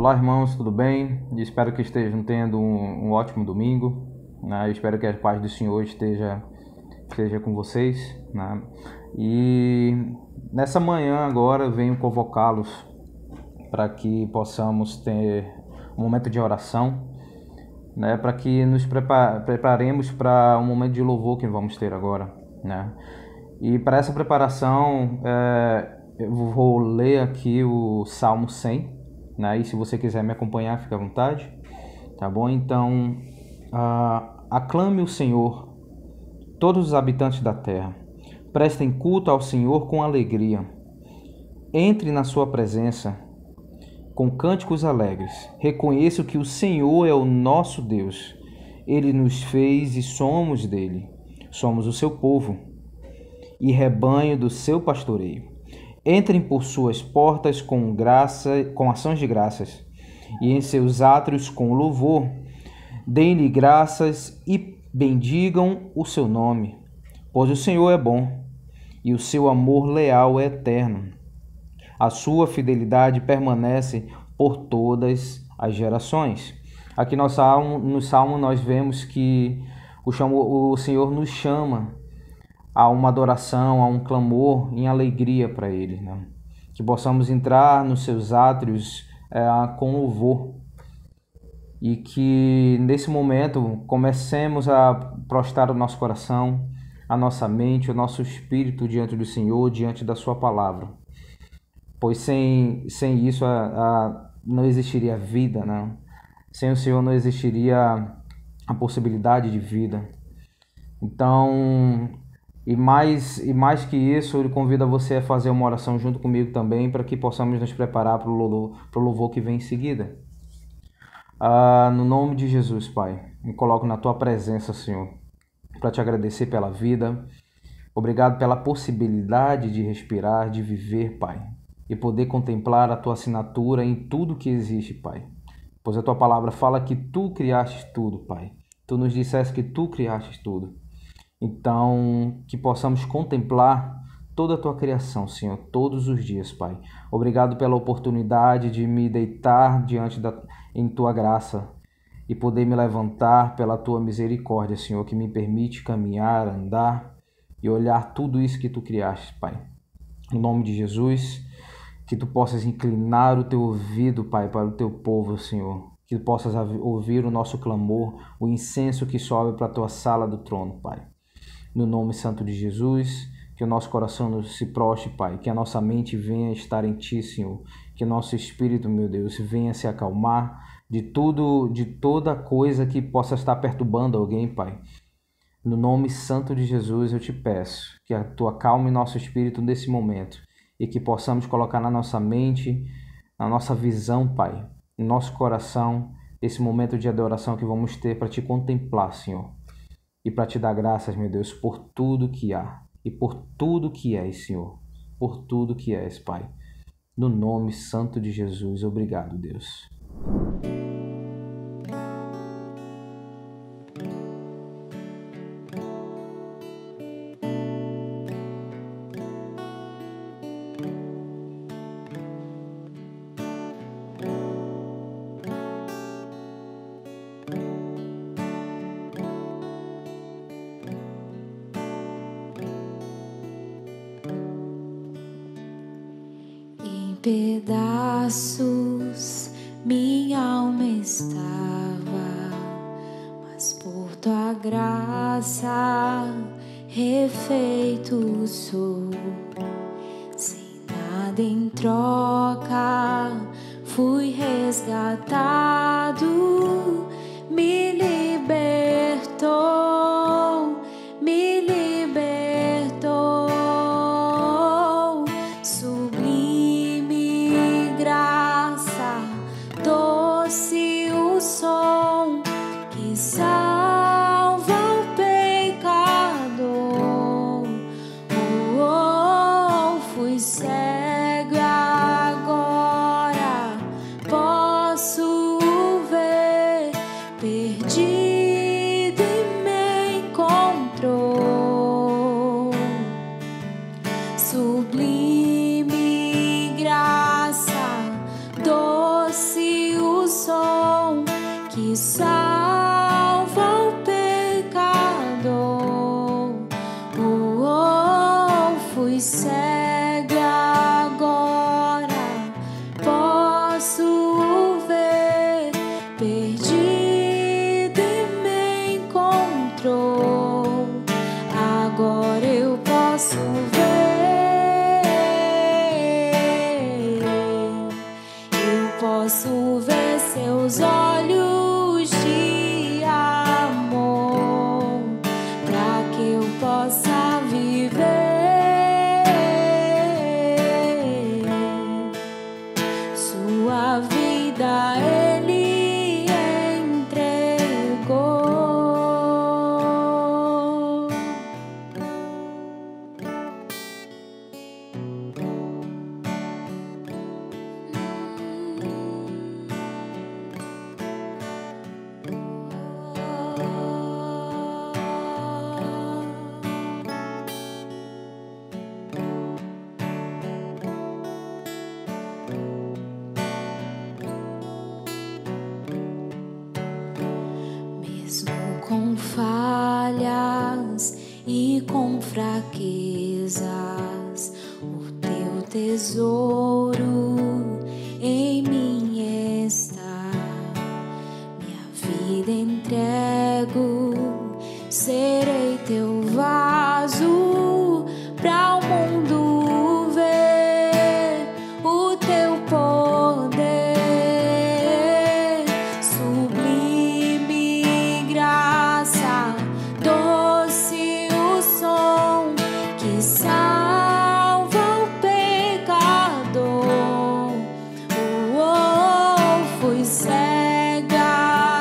Olá, irmãos, tudo bem? Espero que estejam tendo um ótimo domingo, né? Espero que a paz do Senhor esteja com vocês, né? E nessa manhã agora eu venho convocá-los para que possamos ter um momento de oração, né? Para que nos preparemos para um momento de louvor que vamos ter agora, né? E para essa preparação, eu vou ler aqui o Salmo 100, né? E se você quiser me acompanhar, fica à vontade, tá bom? Então, aclame o Senhor, todos os habitantes da terra. Prestem culto ao Senhor com alegria. Entre na sua presença com cânticos alegres. Reconheço que o Senhor é o nosso Deus. Ele nos fez e somos dele. Somos o seu povo e rebanho do seu pastoreio. Entrem por suas portas com ações de graças, e em seus átrios com louvor. Deem-lhe graças e bendigam o seu nome, pois o Senhor é bom, e o seu amor leal é eterno. A sua fidelidade permanece por todas as gerações. Aqui no Salmo nós vemos que o Senhor nos chama a uma adoração, a um clamor em alegria para Ele, né? Que possamos entrar nos seus átrios com louvor, e que nesse momento comecemos a prostrar o nosso coração, a nossa mente, o nosso espírito diante do Senhor, diante da sua palavra, pois sem isso não existiria vida, né? Sem o Senhor não existiria a possibilidade de vida. Então, E mais que isso, ele convida você a fazer uma oração junto comigo também, para que possamos nos preparar para o louvor que vem em seguida. No nome de Jesus, Pai, me coloco na Tua presença, Senhor, para Te agradecer pela vida. Obrigado pela possibilidade de respirar, de viver, Pai, e poder contemplar a Tua assinatura em tudo que existe, Pai. Pois a Tua palavra fala que Tu criaste tudo, Pai. Tu nos disseste que Tu criaste tudo. Então, que possamos contemplar toda a Tua criação, Senhor, todos os dias, Pai. Obrigado pela oportunidade de me deitar em Tua graça e poder me levantar pela Tua misericórdia, Senhor, que me permite caminhar, andar e olhar tudo isso que Tu criaste, Pai. Em nome de Jesus, que Tu possas inclinar o Teu ouvido, Pai, para o Teu povo, Senhor. Que Tu possas ouvir o nosso clamor, o incenso que sobe para a Tua sala do trono, Pai. No nome santo de Jesus, que o nosso coração se prostre, Pai, que a nossa mente venha estar em Ti, Senhor, que o nosso espírito, meu Deus, venha se acalmar de toda coisa que possa estar perturbando alguém, Pai. No nome santo de Jesus eu Te peço que Tu acalme nosso espírito nesse momento e que possamos colocar na nossa mente, na nossa visão, Pai, no nosso coração, esse momento de adoração que vamos ter para Te contemplar, Senhor. E para Te dar graças, meu Deus, por tudo que há e por tudo que és, Senhor. Por tudo que és, Pai. No nome santo de Jesus, obrigado, Deus. Pedaços minha alma estava, mas por Tua graça refeito sou. Sem nada em troca fui resgatado, me libertou, me libertou. Sublime graça, doce o som que salva o pecador. Fui cego e agora posso ver. encontrou. Agora eu posso ver, eu posso ver seus olhos de amor, para que eu possa viver. Sua vida Ele entregou. Mesmo com falhas e com fraquezas, o teu tesouro em mim está. Minha vida entrego, serei teu vaso para o mundo ver o teu poder. Sublime graça, doce o som que salva o pecador. Fui cega,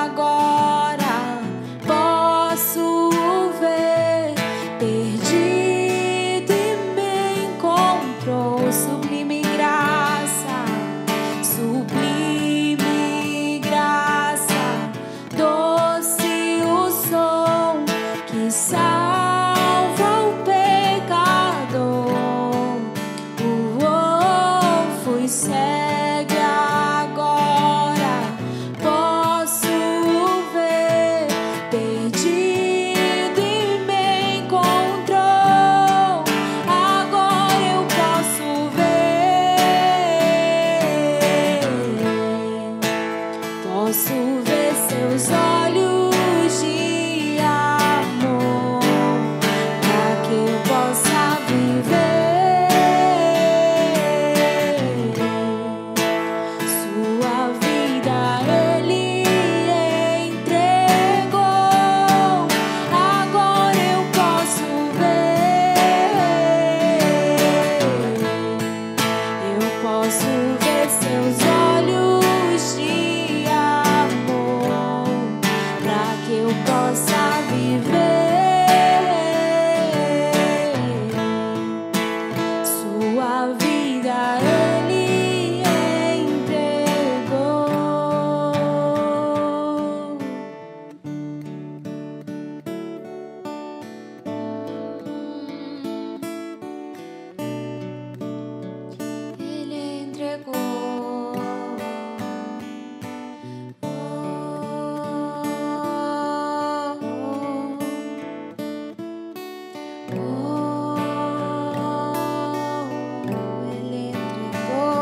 agora posso ver. Perdido e me encontrou. Sublime graça, doce o som que salva o pecador. Fui cega, agora posso ver. Perdido e me encontrou. Agora eu posso ver. Posso ver seus olhos de amor, para que eu possa viver. Sua vida Ele entregou. Agora eu posso ver. Eu posso ver seus olhos de amor, para que eu possa viver. Sua vida Ele entregou. Ele entregou. Ele entregou.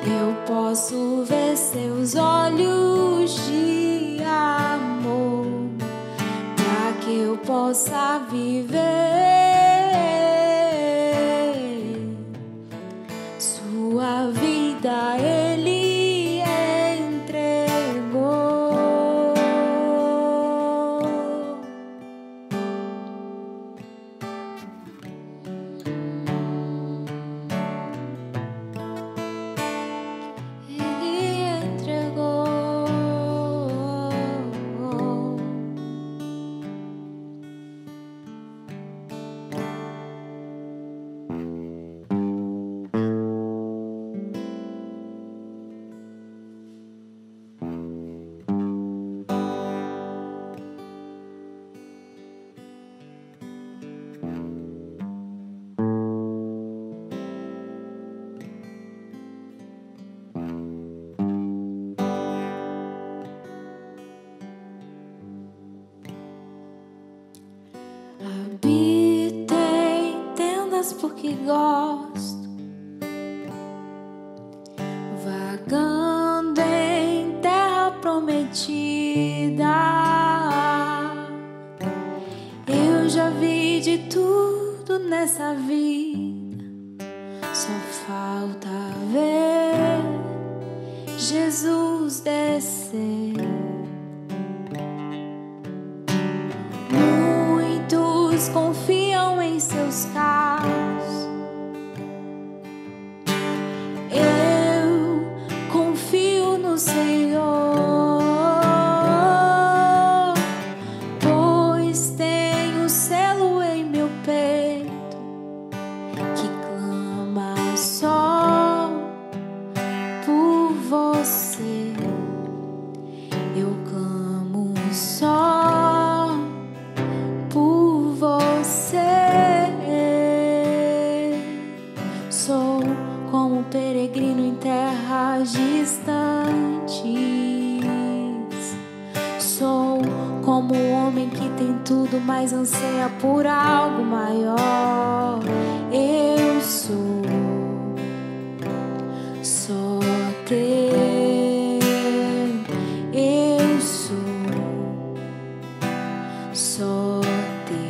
eu posso ver seus olhos de amor, para que eu possa viver. Sua vida Ele entregou. Ele entregou. Habitei tendas porque gosto, vagando em terra prometida. Eu já vi de tudo nessa vida, só falta ver Jesus descer. Muitos confiam em seus carros, eu confio no Senhor, pois tenho selo em meu peito que clama só por você. Eu clamo só por você. Sou como um peregrino em terras distantes. Sou como um homem que tem tudo, mas anseia por algo maior. Eu sou só teu. Eu sou só teu.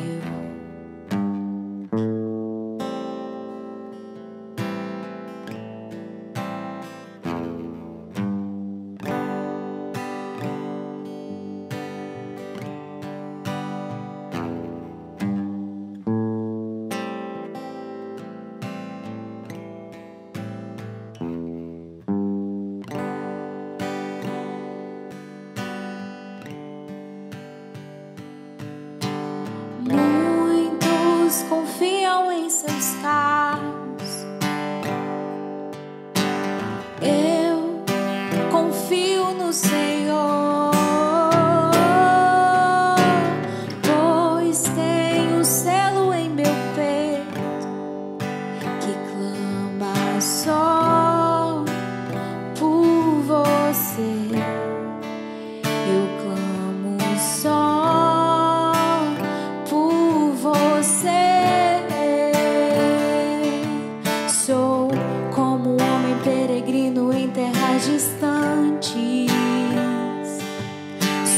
Muitos confiam em seus carros, eu confio no Senhor, pois tenho selo em meu peito que clama só por você. Eu clamo só por você. Sou como um homem peregrino em terras distantes.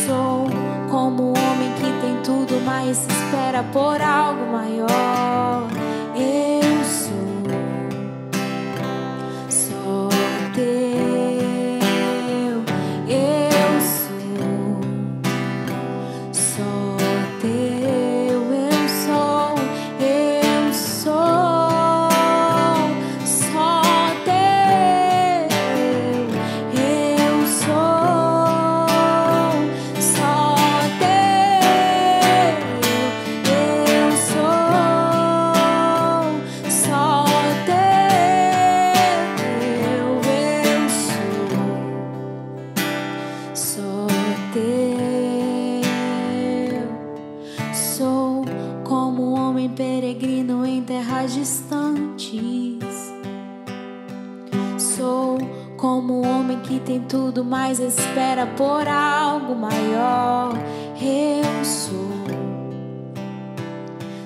Sou como um homem que tem tudo, mas espera por algo maior. Eu sou só teu. Eu sou só teu. Eu sou só teu. Eu sou só teu. Eu sou só teu. Eu sou só teu. Sou como um homem peregrino em terras distantes. Sou como um homem que tem tudo, mas espera por algo maior. Eu sou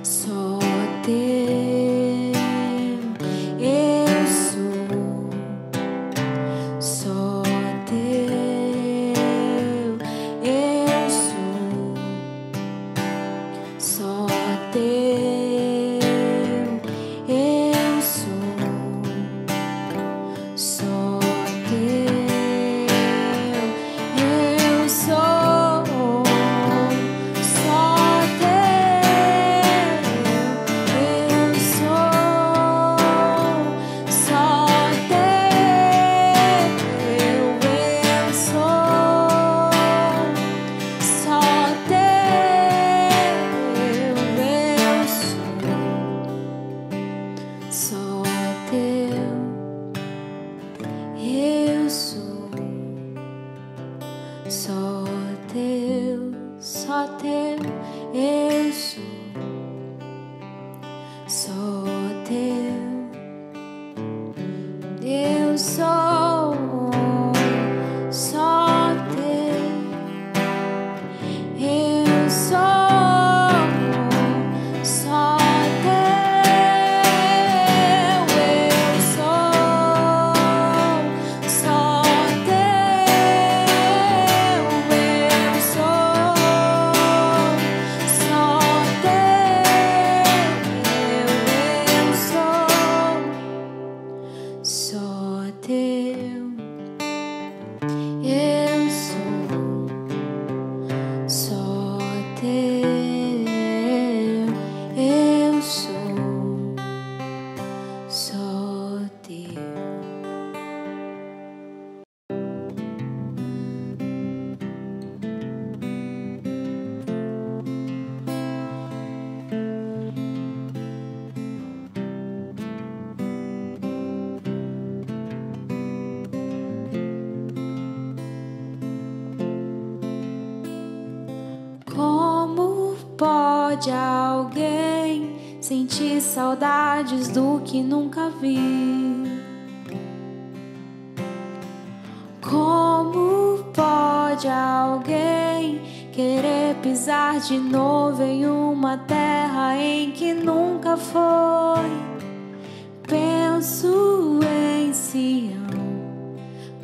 só teu. Eu sou só teu. Eu sou só teu. Eu sou só teu. Eu sou só teu. Só teu. Eu sou só teu, só teu. Eu sou só teu. Eu sou só teu. Eu sou só teu. Eu sou só teu. Eu sou só teu. Eu sou só teu. Eu sou só teu. Eu sou só teu. Como pode alguém sentir saudades do que nunca viu? Como pode alguém querer pisar de novo em uma terra em que nunca foi? Penso em Sião,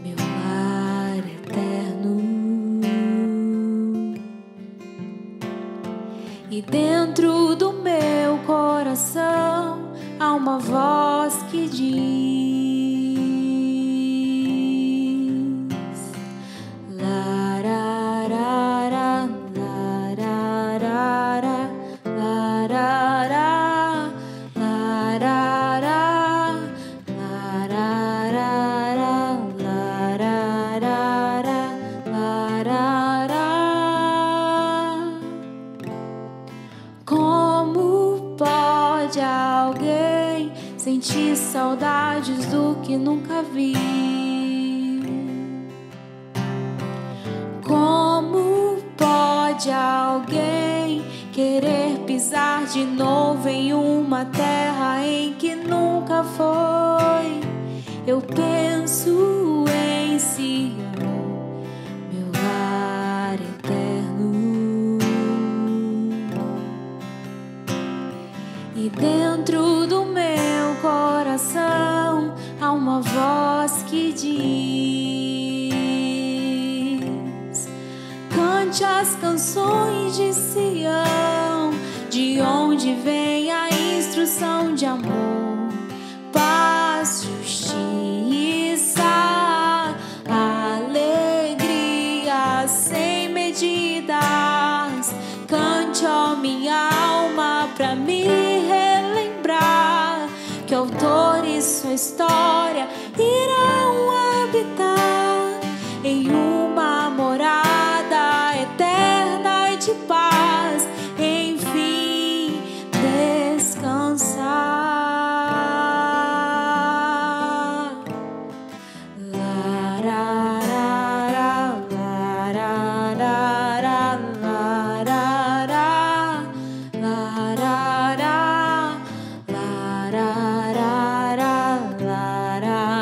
meu lar eterno. E dentro do meu coração há uma voz que diz: lararara, lararara, lararara, lararara, lararara, lararara, lararara. Como pode alguém sentir saudades do que nunca viu? Como pode alguém querer pisar de novo em uma terra em que nunca foi? Eu penso em Sião, meu lar eterno. E dentro do meu coração há uma voz que diz: cante as canções de Sião, de onde vem a instrução de amor, paz, justiça, alegria sem medidas. Cante, ó minha alma, pra me relembrar que o autor e sua história irão habitar em uma morada eterna e de paz, enfim descansar. Lararara, lararara, lararara, lararara, lararara, lararara.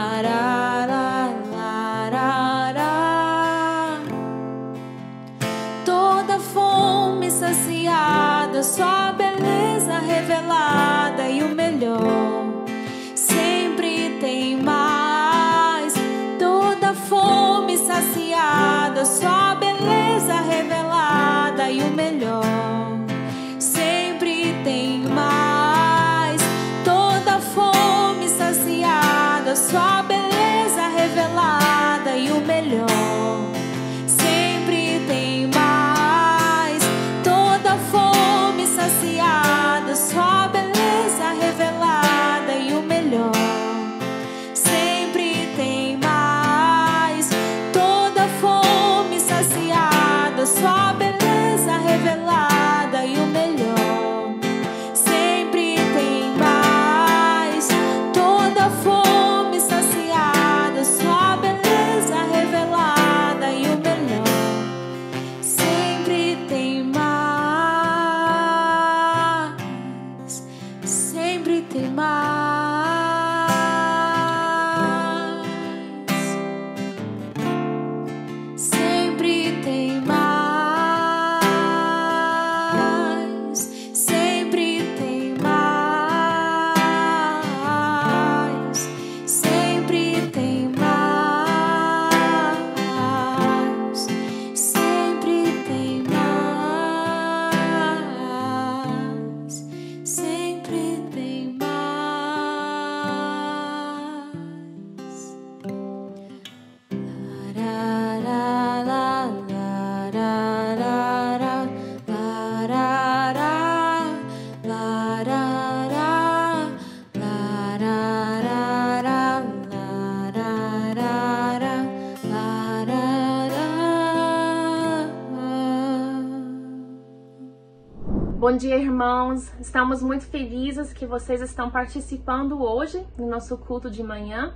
Bom dia, irmãos. Estamos muito felizes que vocês estão participando hoje no nosso culto de manhã.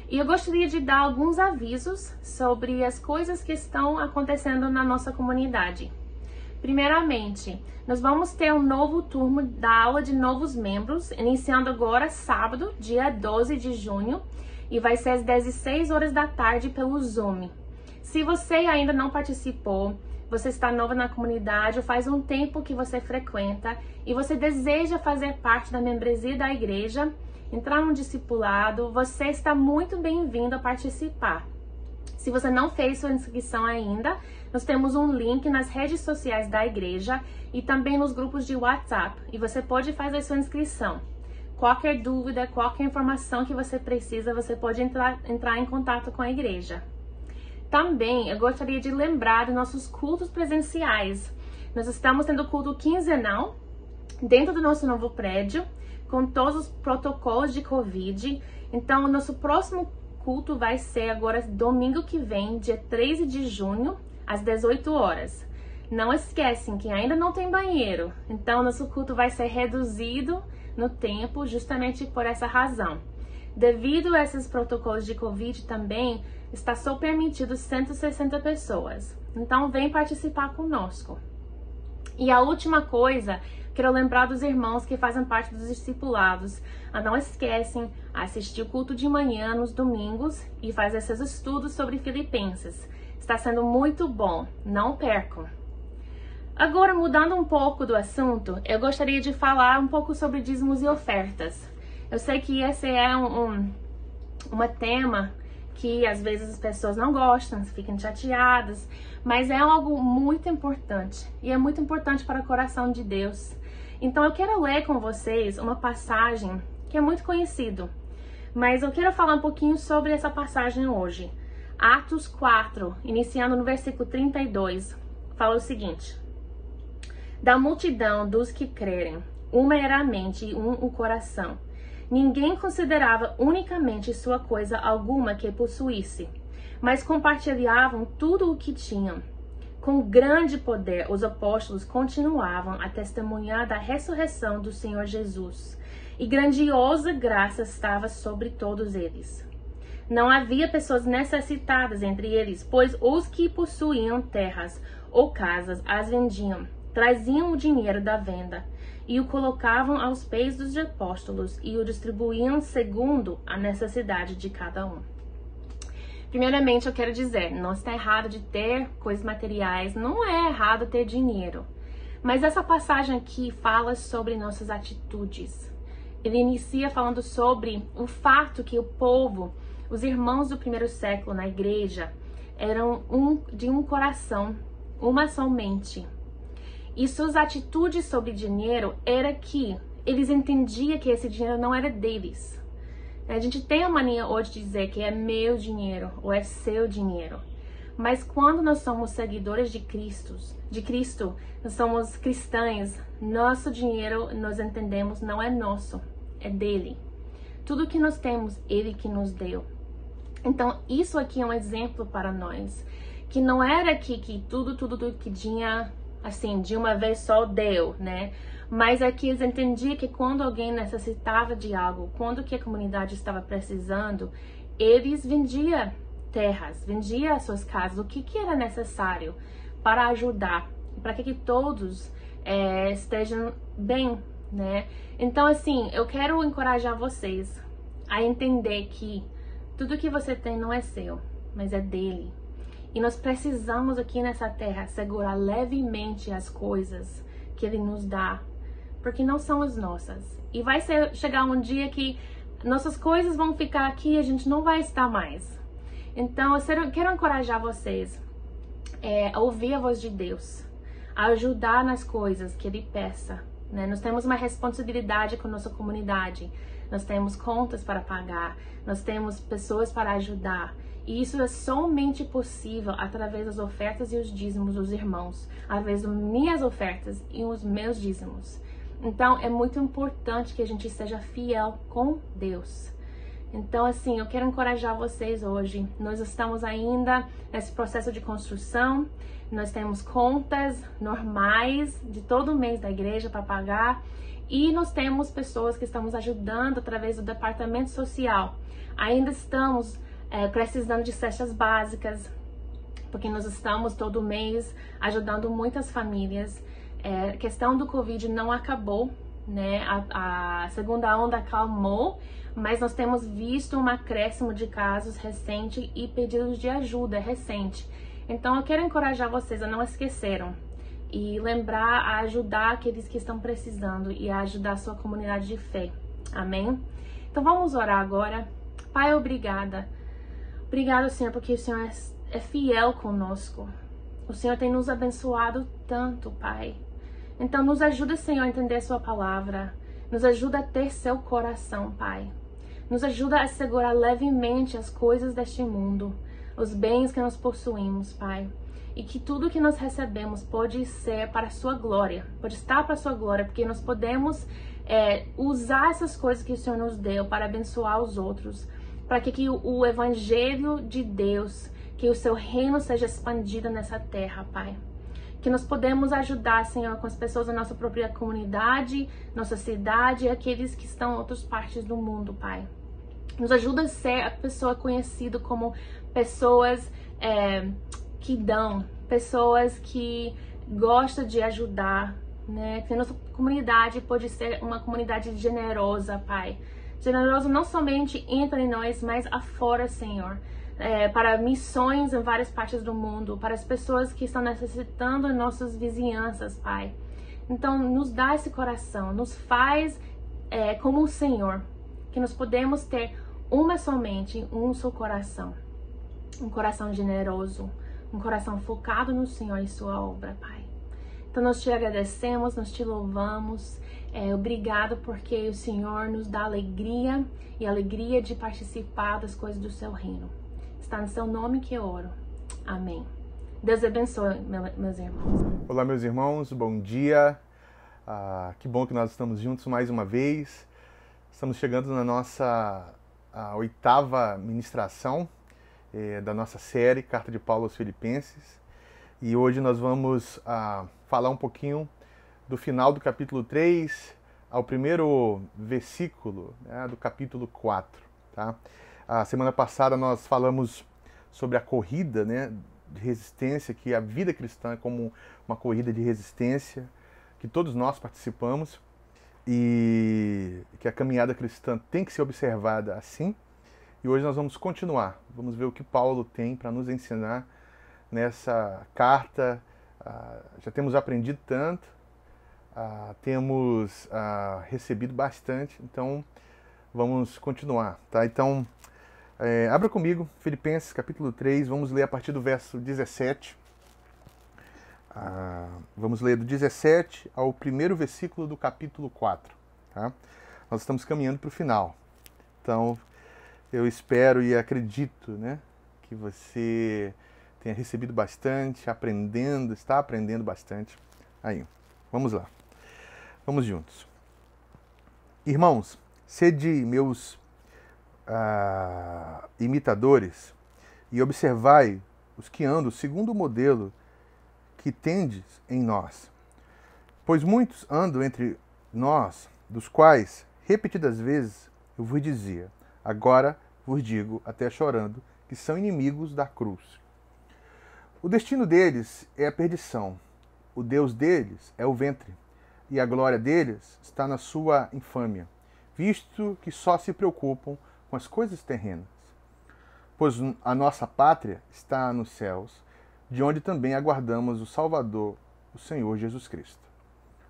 E eu gostaria de dar alguns avisos sobre as coisas que estão acontecendo na nossa comunidade. Primeiramente, nós vamos ter um novo turno da aula de novos membros, iniciando agora sábado, dia 12 de junho, e vai ser às 16 horas da tarde pelo Zoom. Se você ainda não participou, você está nova na comunidade ou faz um tempo que você frequenta e você deseja fazer parte da membresia da igreja, entrar no discipulado, você está muito bem-vindo a participar. Se você não fez sua inscrição ainda, nós temos um link nas redes sociais da igreja e também nos grupos de WhatsApp e você pode fazer sua inscrição. Qualquer dúvida, qualquer informação que você precisa, você pode entrar em contato com a igreja. Também eu gostaria de lembrar dos nossos cultos presenciais. Nós estamos tendo culto quinzenal dentro do nosso novo prédio, com todos os protocolos de Covid. Então, o nosso próximo culto vai ser agora domingo que vem, dia 13 de junho, às 18 horas. Não esquecem que ainda não tem banheiro, então nosso culto vai ser reduzido no tempo justamente por essa razão. Devido a esses protocolos de Covid também, está só permitido 160 pessoas. Então, vem participar conosco. E a última coisa, quero lembrar dos irmãos que fazem parte dos discipulados. Não esquecem assistir o culto de manhã nos domingos e fazer seus estudos sobre Filipenses. Está sendo muito bom, não percam. Agora, mudando um pouco do assunto, eu gostaria de falar um pouco sobre dízimos e ofertas. Eu sei que esse é um tema que às vezes as pessoas não gostam, ficam chateadas, mas é algo muito importante e é muito importante para o coração de Deus. Então eu quero ler com vocês uma passagem que é muito conhecida, mas eu quero falar um pouquinho sobre essa passagem hoje. Atos 4, iniciando no versículo 32, fala o seguinte: da multidão dos que crerem, uma era a mente e um o coração. Ninguém considerava unicamente sua coisa alguma que possuísse, mas compartilhavam tudo o que tinham. Com grande poder, os apóstolos continuavam a testemunhar da ressurreição do Senhor Jesus, e grandiosa graça estava sobre todos eles. Não havia pessoas necessitadas entre eles, pois os que possuíam terras ou casas as vendiam, traziam o dinheiro da venda e o colocavam aos pés dos apóstolos e o distribuíam segundo a necessidade de cada um. Primeiramente, eu quero dizer, não está errado de ter coisas materiais, não é errado ter dinheiro. Mas essa passagem aqui fala sobre nossas atitudes. Ele inicia falando sobre o fato que o povo, os irmãos do primeiro século na igreja, eram de um coração, uma só mente. E suas atitudes sobre dinheiro era que eles entendiam que esse dinheiro não era deles. A gente tem a mania hoje de dizer que é meu dinheiro ou é seu dinheiro. Mas quando nós somos seguidores de Cristo, nós somos cristãos, nosso dinheiro, nós entendemos, não é nosso, é dele. Tudo que nós temos, ele que nos deu. Então, isso aqui é um exemplo para nós. Que não era que tudo que tinha, assim, de uma vez só deu, né? Mas aqui eles entendiam que quando alguém necessitava de algo, quando que a comunidade estava precisando, eles vendiam terras, vendiam as suas casas, o que era necessário para ajudar, para que todos estejam bem, né? Então, assim, eu quero encorajar vocês a entender que tudo que você tem não é seu, mas é dele. E nós precisamos aqui nessa terra segurar levemente as coisas que ele nos dá, porque não são as nossas. E vai chegar um dia que nossas coisas vão ficar aqui e a gente não vai estar mais. Então, eu quero encorajar vocês a ouvir a voz de Deus, a ajudar nas coisas que ele peça, né? Nós temos uma responsabilidade com a nossa comunidade. Nós temos contas para pagar, nós temos pessoas para ajudar. E isso é somente possível através das ofertas e os dízimos dos irmãos, através das minhas ofertas e os meus dízimos. Então, é muito importante que a gente seja fiel com Deus. Então, assim, eu quero encorajar vocês hoje. Nós estamos ainda nesse processo de construção. Nós temos contas normais de todo mês da igreja para pagar. E nós temos pessoas que estamos ajudando através do departamento social. Ainda estamos precisando de cestas básicas, porque nós estamos todo mês ajudando muitas famílias. A questão do Covid não acabou, né? A segunda onda acalmou, mas nós temos visto um acréscimo de casos recente e pedidos de ajuda recente. Então eu quero encorajar vocês a não esqueceram e lembrar a ajudar aqueles que estão precisando e a ajudar a sua comunidade de fé. Amém? Então vamos orar agora. Pai, obrigada. Obrigado, Senhor, porque o Senhor é fiel conosco. O Senhor tem nos abençoado tanto, Pai. Então nos ajuda, Senhor, a entender a sua palavra. Nos ajuda a ter seu coração, Pai. Nos ajuda a segurar levemente as coisas deste mundo, os bens que nós possuímos, Pai. E que tudo que nós recebemos pode ser para a sua glória, pode estar para a sua glória, porque nós podemos usar essas coisas que o Senhor nos deu para abençoar os outros, para que o evangelho de Deus, que o seu reino seja expandido nessa terra, Pai. Que nós podemos ajudar, Senhor, com as pessoas da nossa própria comunidade, nossa cidade e aqueles que estão em outras partes do mundo, Pai. Nos ajuda a ser a pessoa conhecida como pessoas que dão, pessoas que gostam de ajudar, né? Que a nossa comunidade pode ser uma comunidade generosa, Pai. Generosa não somente entre nós, mas afora, Senhor. Para missões em várias partes do mundo, para as pessoas que estão necessitando em nossas vizinhanças, Pai. Então, nos dá esse coração, nos faz como o Senhor, que nós podemos ter somente um só coração. Um coração generoso, um coração focado no Senhor e sua obra, Pai. Então nós te agradecemos, nós te louvamos. Obrigado porque o Senhor nos dá alegria e alegria de participar das coisas do seu reino. Está no seu nome que eu oro. Amém. Deus abençoe, meus irmãos. Olá, meus irmãos, bom dia. Que bom que nós estamos juntos mais uma vez. Estamos chegando na nossa oitava ministração da nossa série Carta de Paulo aos Filipenses. E hoje nós vamos falar um pouquinho do final do capítulo 3 ao primeiro versículo, né, do capítulo 4. Tá? A semana passada nós falamos sobre a corrida, né, de resistência, que a vida cristã é como uma corrida de resistência, que todos nós participamos, e que a caminhada cristã tem que ser observada assim. E hoje nós vamos continuar, vamos ver o que Paulo tem para nos ensinar nessa carta. Já temos aprendido tanto, temos recebido bastante, então vamos continuar, tá? Então, abra comigo, Filipenses capítulo 3, vamos ler a partir do verso 17. Vamos ler do 17 ao primeiro versículo do capítulo 4. Tá? Nós estamos caminhando para o final. Então, eu espero e acredito, né, que você tenha recebido bastante, está aprendendo bastante. Aí, vamos lá. Vamos juntos. Irmãos, sede meus imitadores e observai os que andam segundo o modelo que tendes em nós. Pois muitos andam entre nós, dos quais, repetidas vezes, eu vos dizia, agora vos digo, até chorando, que são inimigos da cruz. O destino deles é a perdição, o Deus deles é o ventre, e a glória deles está na sua infâmia, visto que só se preocupam com as coisas terrenas. Pois a nossa pátria está nos céus, de onde também aguardamos o Salvador, o Senhor Jesus Cristo,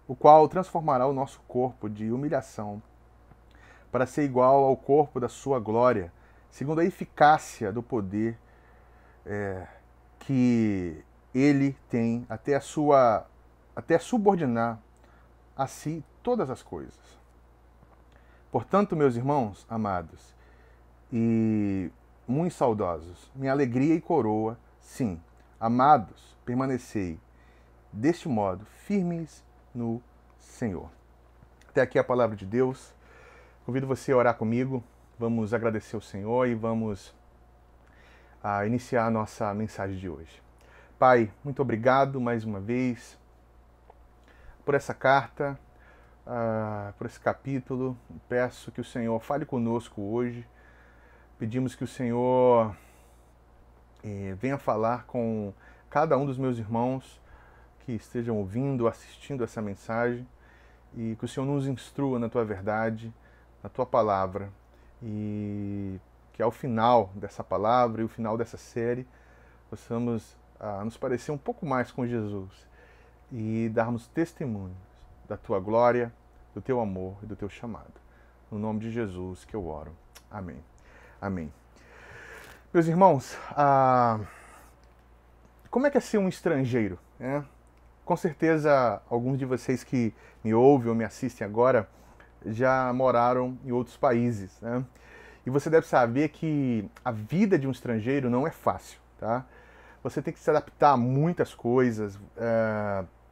o qual transformará o nosso corpo de humilhação para ser igual ao corpo da sua glória, segundo a eficácia do poder que ele tem até subordinar a si todas as coisas. Portanto, meus irmãos amados e muito saudosos, minha alegria e coroa, sim, amados, permanecei deste modo firmes no Senhor. Até aqui a palavra de Deus. Convido você a orar comigo. vamos agradecer ao Senhor e vamos iniciar a nossa mensagem de hoje. Pai, muito obrigado mais uma vez por essa carta, por esse capítulo. Peço que o Senhor fale conosco hoje. Pedimos que o Senhor venha falar com cada um dos meus irmãos que estejam ouvindo, assistindo essa mensagem, e que o Senhor nos instrua na Tua verdade, na Tua palavra, e que ao final dessa palavra e o final dessa série possamos nos parecer um pouco mais com Jesus e darmos testemunhos da Tua glória, do Teu amor e do Teu chamado. No nome de Jesus que eu oro. Amém. Amém. Meus irmãos, como é que é ser um estrangeiro, né? Com certeza, alguns de vocês que me ouvem ou me assistem agora já moraram em outros países, né? E você deve saber que a vida de um estrangeiro não é fácil, tá? Você tem que se adaptar a muitas coisas,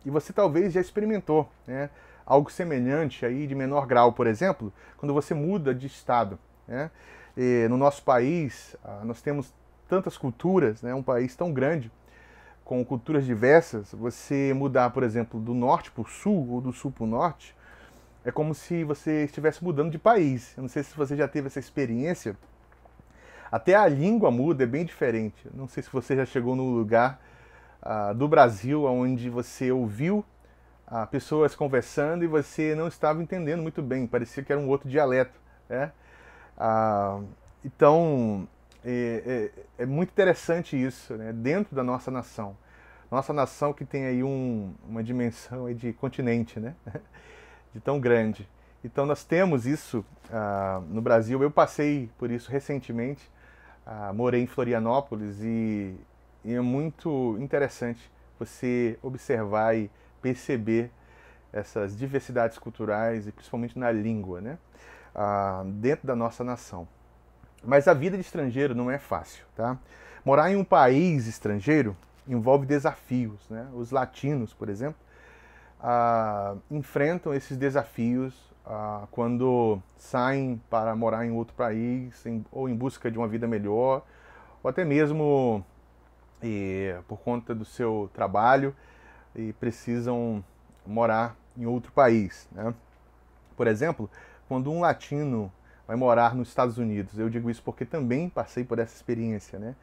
e você talvez já experimentou, né, algo semelhante aí de menor grau, por exemplo, quando você muda de estado, né? E no nosso país, nós temos tantas culturas, né? Um país tão grande, com culturas diversas. Você mudar, por exemplo, do norte para o sul ou do sul para o norte, é como se você estivesse mudando de país. Eu não sei se você já teve essa experiência. Até a língua muda, é bem diferente. Eu não sei se você já chegou num lugar do Brasil onde você ouviu pessoas conversando e você não estava entendendo muito bem, parecia que era um outro dialeto, né? Então, é muito interessante isso, né? Dentro da nossa nação. Nossa nação que tem aí uma dimensão aí de continente, né? De tão grande. Então nós temos isso no Brasil. Eu passei por isso recentemente, morei em Florianópolis e é muito interessante você observar e perceber essas diversidades culturais e principalmente na língua, né? Dentro da nossa nação. Mas a vida de estrangeiro não é fácil, tá? Morar em um país estrangeiro envolve desafios, né? Os latinos, por exemplo, enfrentam esses desafios quando saem para morar em outro país ou em busca de uma vida melhor, ou até mesmo por conta do seu trabalho e precisam morar em outro país, né? Por exemplo, quando um latino vai morar nos Estados Unidos, eu digo isso porque também passei por essa experiência, né?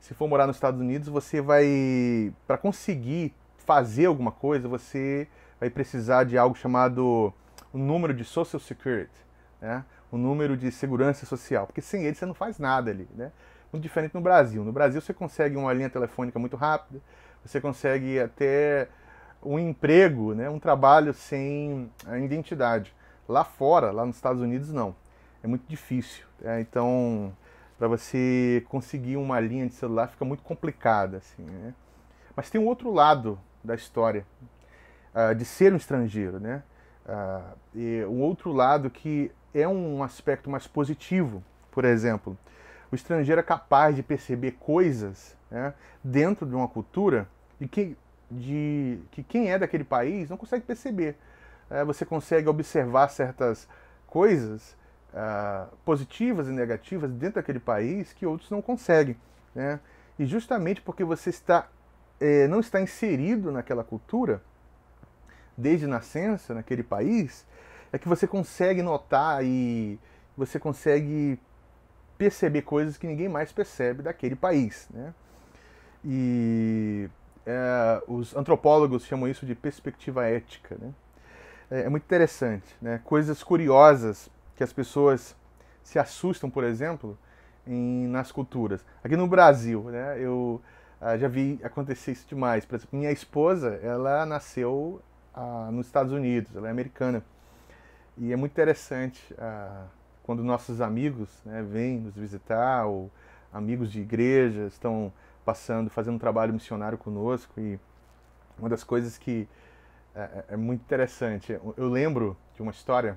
Se for morar nos Estados Unidos, você vai, para conseguir fazer alguma coisa, você vai precisar de algo chamado o número de Social Security, né? O número de segurança social, porque sem ele você não faz nada ali, né? Muito diferente no Brasil. No Brasil você consegue uma linha telefônica muito rápida, você consegue até um emprego, né? Um trabalho sem a identidade. Lá fora, lá nos Estados Unidos, não. É muito difícil, né? Então, para você conseguir uma linha de celular fica muito complicado, assim, né? Mas tem um outro lado da história de ser um estrangeiro, né? E um outro lado que é um aspecto mais positivo. Por exemplo, o estrangeiro é capaz de perceber coisas, né, dentro de uma cultura que quem é daquele país não consegue perceber. Você consegue observar certas coisas positivas e negativas dentro daquele país que outros não conseguem, né? E justamente porque você não está inserido naquela cultura desde nascença, naquele país, é que você consegue notar e você consegue perceber coisas que ninguém mais percebe daquele país, né? E os antropólogos chamam isso de perspectiva ética, né? É muito interessante, né? Coisas curiosas que as pessoas se assustam, por exemplo, nas culturas. Aqui no Brasil, né? Eu já vi acontecer isso demais. Por exemplo, minha esposa, ela nasceu nos Estados Unidos, ela é americana. E é muito interessante quando nossos amigos, né, vêm nos visitar, ou amigos de igreja estão fazendo um trabalho missionário conosco. E uma das coisas que é muito interessante, eu lembro de uma história,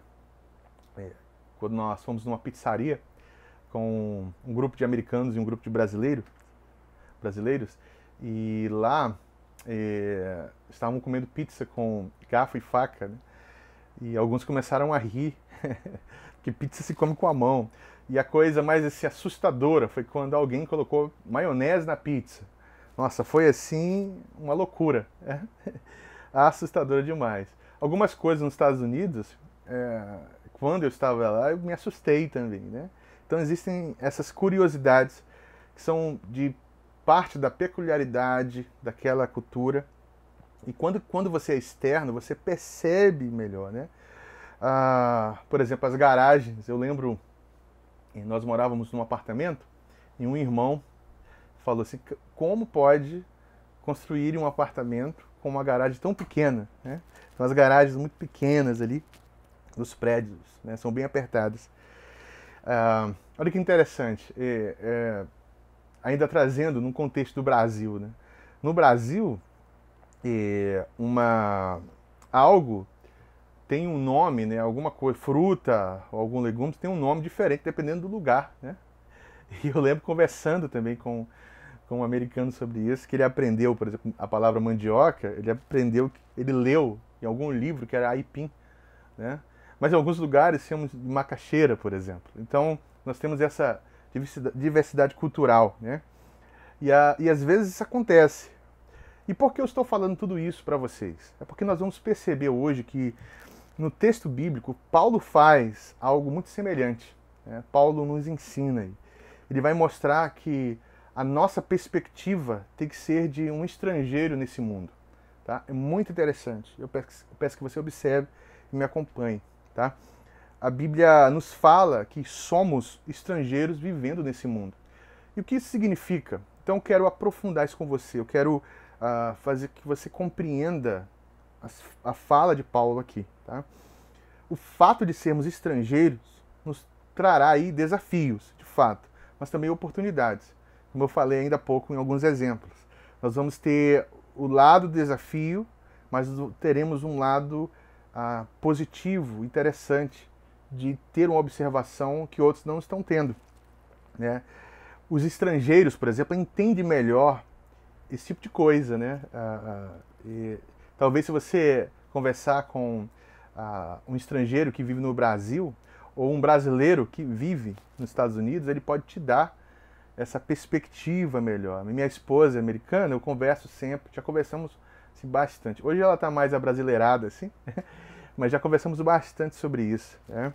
quando nós fomos numa pizzaria com um grupo de americanos e um grupo de brasileiros, e lá estavam comendo pizza com garfo e faca, né? E alguns começaram a rir, que pizza se come com a mão. E a coisa mais assim, assustadora foi quando alguém colocou maionese na pizza. Nossa, foi assim uma loucura. Assustadora demais. Algumas coisas nos Estados Unidos, quando eu estava lá, eu me assustei também, né? Então existem essas curiosidades que são de parte da peculiaridade daquela cultura. E quando você é externo, você percebe melhor, né? Por exemplo, as garagens. Eu lembro, nós morávamos num apartamento e um irmão falou assim, como pode construir um apartamento com uma garagem tão pequena, né? São as garagens muito pequenas ali nos prédios, né? São bem apertadas. Olha que interessante, ainda trazendo num contexto do Brasil, né? No Brasil, algo tem um nome, né? Alguma coisa, fruta, algum legume tem um nome diferente dependendo do lugar, né? E eu lembro conversando também com um americano sobre isso, que ele aprendeu, por exemplo, a palavra mandioca, ele leu em algum livro que era aipim, né? Mas em alguns lugares temos macaxeira, por exemplo. Então, nós temos essa diversidade cultural, né? E às vezes isso acontece. E por que eu estou falando tudo isso para vocês? É porque nós vamos perceber hoje que no texto bíblico, Paulo faz algo muito semelhante, né? Paulo nos ensina. Ele vai mostrar que a nossa perspectiva tem que ser de um estrangeiro nesse mundo. Tá? É muito interessante. Eu peço que você observe e me acompanhe. Tá? A Bíblia nos fala que somos estrangeiros vivendo nesse mundo. E o que isso significa? Então eu quero aprofundar isso com você. Eu quero fazer que você compreenda a fala de Paulo aqui. Tá? O fato de sermos estrangeiros nos trará aí desafios, de fato, mas também oportunidades. Como eu falei ainda há pouco em alguns exemplos. Nós vamos ter o lado do desafio, mas teremos um lado positivo, interessante, de ter uma observação que outros não estão tendo, né? Os estrangeiros, por exemplo, entendem melhor esse tipo de coisa, né? E talvez se você conversar com um estrangeiro que vive no Brasil ou um brasileiro que vive nos Estados Unidos, ele pode te dar essa perspectiva melhor. Minha esposa é americana, eu converso sempre, já conversamos assim, bastante. Hoje ela está mais abrasileirada, assim, mas já conversamos bastante sobre isso, né?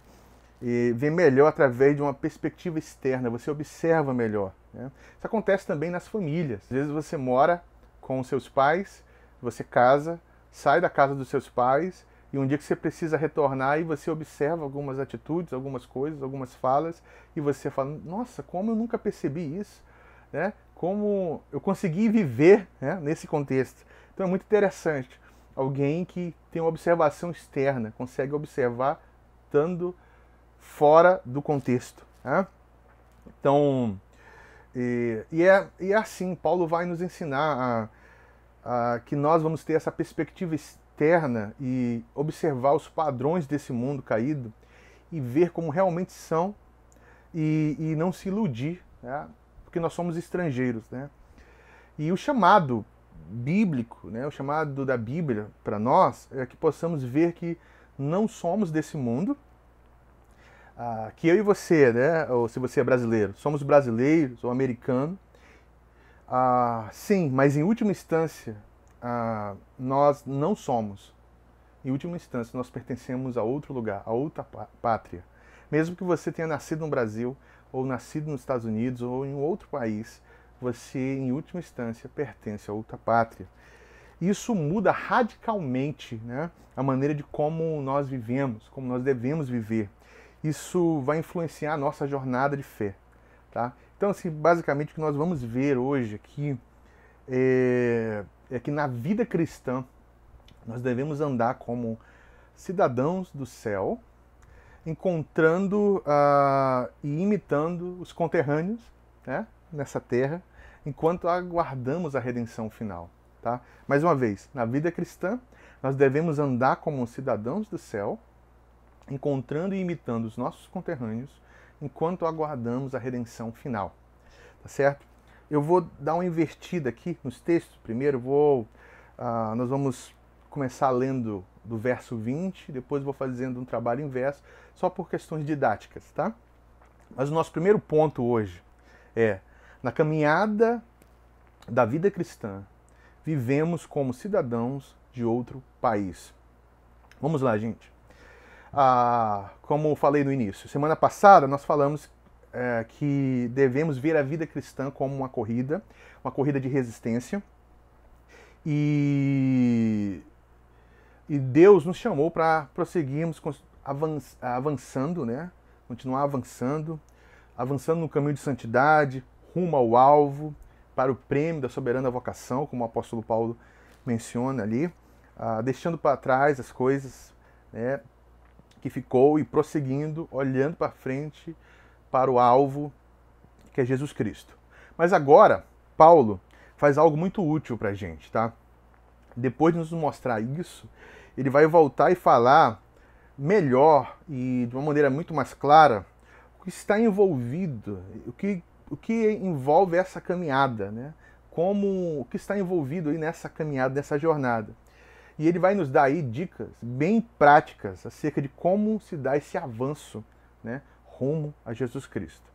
E vem melhor através de uma perspectiva externa, você observa melhor, né? Isso acontece também nas famílias. Às vezes você mora com os seus pais, você casa, sai da casa dos seus pais, e um dia que você precisa retornar e você observa algumas atitudes, algumas coisas, algumas falas, e você fala, nossa, como eu nunca percebi isso, né? Como eu consegui viver, né, nesse contexto. Então é muito interessante. Alguém que tem uma observação externa, consegue observar estando fora do contexto, né? Então, é assim, Paulo vai nos ensinar que nós vamos ter essa perspectiva externa e observar os padrões desse mundo caído e ver como realmente são e não se iludir, né? Porque nós somos estrangeiros, né? E o chamado bíblico, né, o chamado da Bíblia para nós é que possamos ver que não somos desse mundo, que eu e você, né, ou se você é brasileiro, somos brasileiros ou americanos, sim, mas em última instância nós não somos. Em última instância nós pertencemos a outro lugar, a outra pátria. Mesmo que você tenha nascido no Brasil, ou nascido nos Estados Unidos, ou em outro país, você, em última instância, pertence a outra pátria. Isso muda radicalmente, né, a maneira de como nós vivemos, como nós devemos viver. Isso vai influenciar a nossa jornada de fé. Tá? Então, assim, basicamente, o que nós vamos ver hoje aqui é que na vida cristã nós devemos andar como cidadãos do céu, encontrando e imitando os conterrâneos, né, nessa terra, enquanto aguardamos a redenção final. Tá? Mais uma vez, na vida cristã, nós devemos andar como cidadãos do céu, encontrando e imitando os nossos conterrâneos, enquanto aguardamos a redenção final. Tá certo? Eu vou dar uma invertida aqui nos textos. Primeiro nós vamos começar lendo do verso 20, depois vou fazendo um trabalho inverso, só por questões didáticas, tá? Mas o nosso primeiro ponto hoje é: na caminhada da vida cristã, vivemos como cidadãos de outro país. Vamos lá, gente. Como falei no início, semana passada nós falamos que devemos ver a vida cristã como uma corrida de resistência. E Deus nos chamou para prosseguirmos avançando, né? Continuar avançando no caminho de santidade, rumo ao alvo, para o prêmio da soberana vocação, como o apóstolo Paulo menciona ali, deixando para trás as coisas, né, que ficou e prosseguindo, olhando para frente, para o alvo, que é Jesus Cristo. Mas agora, Paulo faz algo muito útil para a gente, tá? Depois de nos mostrar isso, ele vai voltar e falar melhor e de uma maneira muito mais clara o que está envolvido, o que envolve essa caminhada, né? O que está envolvido aí nessa caminhada, nessa jornada. E ele vai nos dar aí dicas bem práticas acerca de como se dá esse avanço, né, rumo a Jesus Cristo.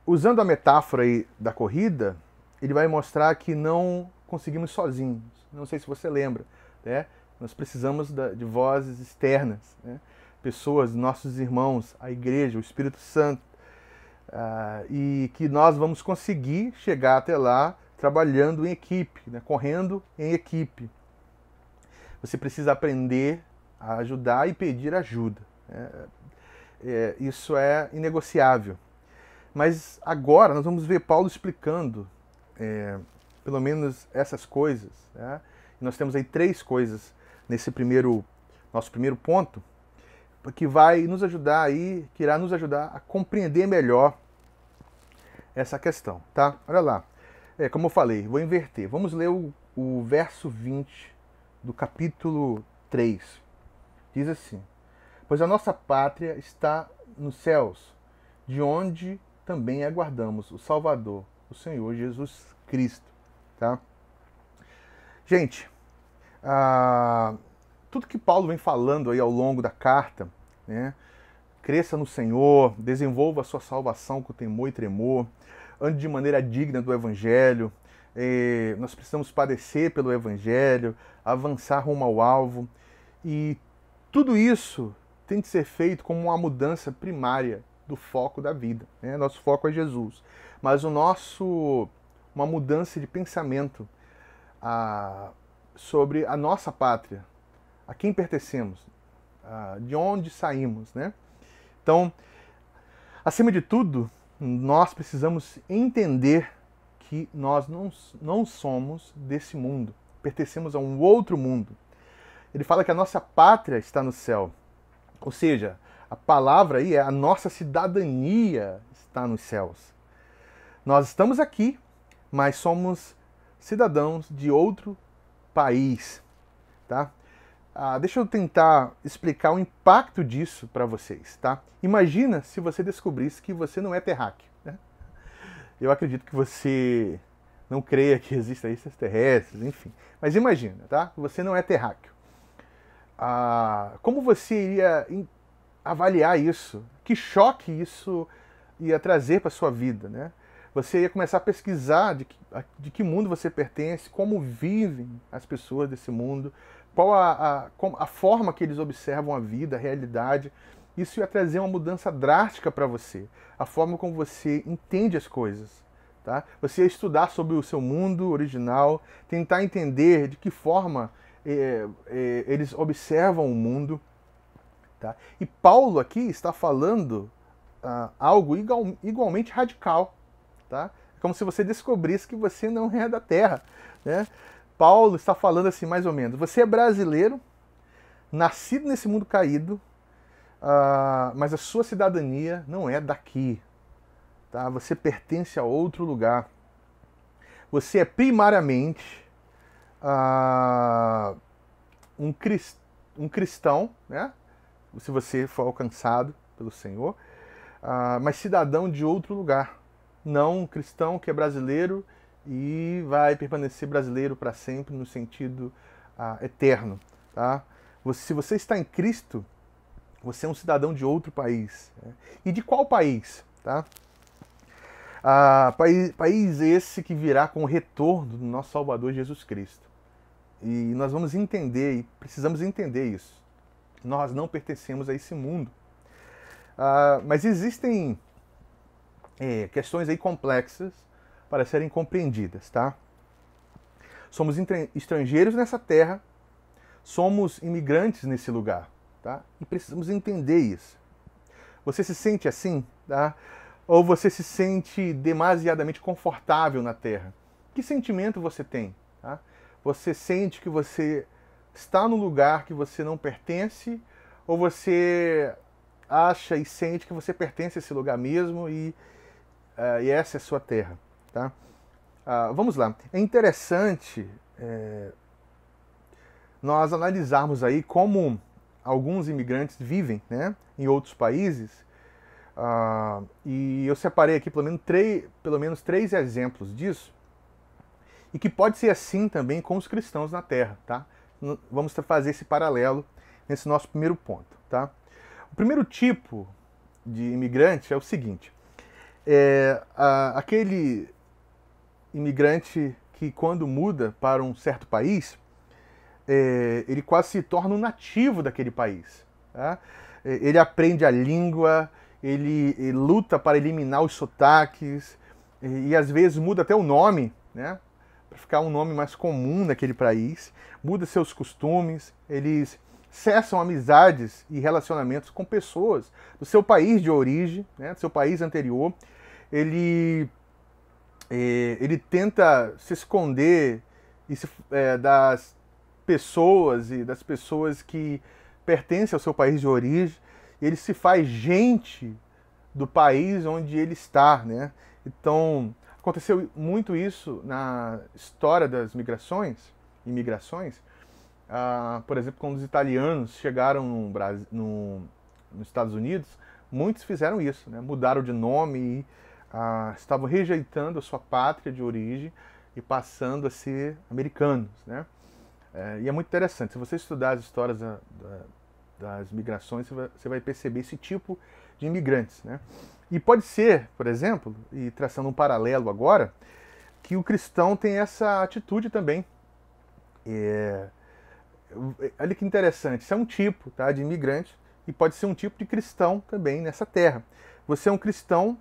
Usando a metáfora aí da corrida, ele vai mostrar que não conseguimos sozinhos. Não sei se você lembra, né? Nós precisamos de vozes externas, né? Pessoas, nossos irmãos, a igreja, o Espírito Santo, e que nós vamos conseguir chegar até lá trabalhando em equipe, né? Correndo em equipe. Você precisa aprender a ajudar e pedir ajuda. Isso é inegociável. Mas agora nós vamos ver Paulo explicando pelo menos essas coisas, né? E nós temos aí 3 coisas nesse nosso primeiro ponto, que vai nos ajudar aí, que irá nos ajudar a compreender melhor essa questão, tá? Olha lá, como eu falei, vou inverter. Vamos ler o verso 20 do capítulo 3. Diz assim: pois a nossa pátria está nos céus, de onde também aguardamos o Salvador, o Senhor Jesus Cristo. Tá? Gente, tudo que Paulo vem falando aí ao longo da carta, né? Cresça no Senhor, desenvolva a sua salvação com temor e tremor, ande de maneira digna do Evangelho, nós precisamos padecer pelo Evangelho, avançar rumo ao alvo, e tudo isso tem que ser feito como uma mudança primária do foco da vida, né? Nosso foco é Jesus, mas uma mudança de pensamento sobre a nossa pátria, a quem pertencemos, de onde saímos, né? Então, acima de tudo, nós precisamos entender que nós não somos desse mundo, pertencemos a um outro mundo. Ele fala que a nossa pátria está no céu, ou seja, a palavra aí é a nossa cidadania está nos céus. Nós estamos aqui, mas somos cidadãos de outro país, tá? Deixa eu tentar explicar o impacto disso para vocês, tá? Imagina se você descobrisse que você não é terráqueo, né? Eu acredito que você não creia que existam extraterrestres, enfim. Mas imagina, tá? Você não é terráqueo. Como você iria avaliar isso? Que choque isso ia trazer para sua vida, né? Você ia começar a pesquisar de que mundo você pertence, como vivem as pessoas desse mundo, qual a forma que eles observam a vida, a realidade. Isso ia trazer uma mudança drástica para você, a forma como você entende as coisas. Tá? Você ia estudar sobre o seu mundo original, tentar entender de que forma eles observam o mundo. Tá? E Paulo aqui está falando algo igualmente radical. Tá? É como se você descobrisse que você não é da terra, né? Paulo está falando assim, mais ou menos: você é brasileiro, nascido nesse mundo caído, mas a sua cidadania não é daqui. Tá? Você pertence a outro lugar. Você é primariamente um cristão, né? Se você for alcançado pelo Senhor, mas cidadão de outro lugar. Não um cristão que é brasileiro e vai permanecer brasileiro para sempre no sentido eterno. Tá? Se você está em Cristo, Você é um cidadão de outro país. Né? E de qual país? Tá? País esse que virá com o retorno do nosso Salvador Jesus Cristo. E nós vamos entender, e precisamos entender isso. Nós não pertencemos a esse mundo. Mas existem questões aí complexas para serem compreendidas, tá? Somos estrangeiros nessa terra, somos imigrantes nesse lugar, tá? E precisamos entender isso. Você se sente assim, tá? Ou você se sente demasiadamente confortável na terra? Que sentimento você tem, tá? Você sente que você está num lugar que você não pertence, ou você acha e sente que você pertence a esse lugar mesmo e essa é a sua terra, tá? Vamos lá. É interessante nós analisarmos aí como alguns imigrantes vivem, né, em outros países. E eu separei aqui pelo menos três exemplos disso, e que pode ser assim também com os cristãos na Terra, tá? Vamos fazer esse paralelo nesse nosso primeiro ponto, tá? O primeiro tipo de imigrante é o seguinte: aquele imigrante que, quando muda para um certo país, ele quase se torna um nativo daquele país, tá? Ele aprende a língua, ele luta para eliminar os sotaques, e às vezes muda até o nome, né, para ficar um nome mais comum naquele país, muda seus costumes, eles cessam amizades e relacionamentos com pessoas do seu país de origem, né, do seu país anterior. Ele tenta se esconder das pessoas que pertencem ao seu país de origem. Ele se faz gente do país onde ele está, né? Então, aconteceu muito isso na história das imigrações. Por exemplo, quando os italianos chegaram nos Estados Unidos, muitos fizeram isso, né? Mudaram de nome e estavam rejeitando a sua pátria de origem e passando a ser americanos, né? E é muito interessante. Se você estudar as histórias das migrações, você vai perceber esse tipo de imigrantes, né? E pode ser, por exemplo, e traçando um paralelo agora, que o cristão tem essa atitude também. Olha que interessante, isso é um tipo, tá, de imigrante, e pode ser um tipo de cristão também nessa terra. Você é um cristão,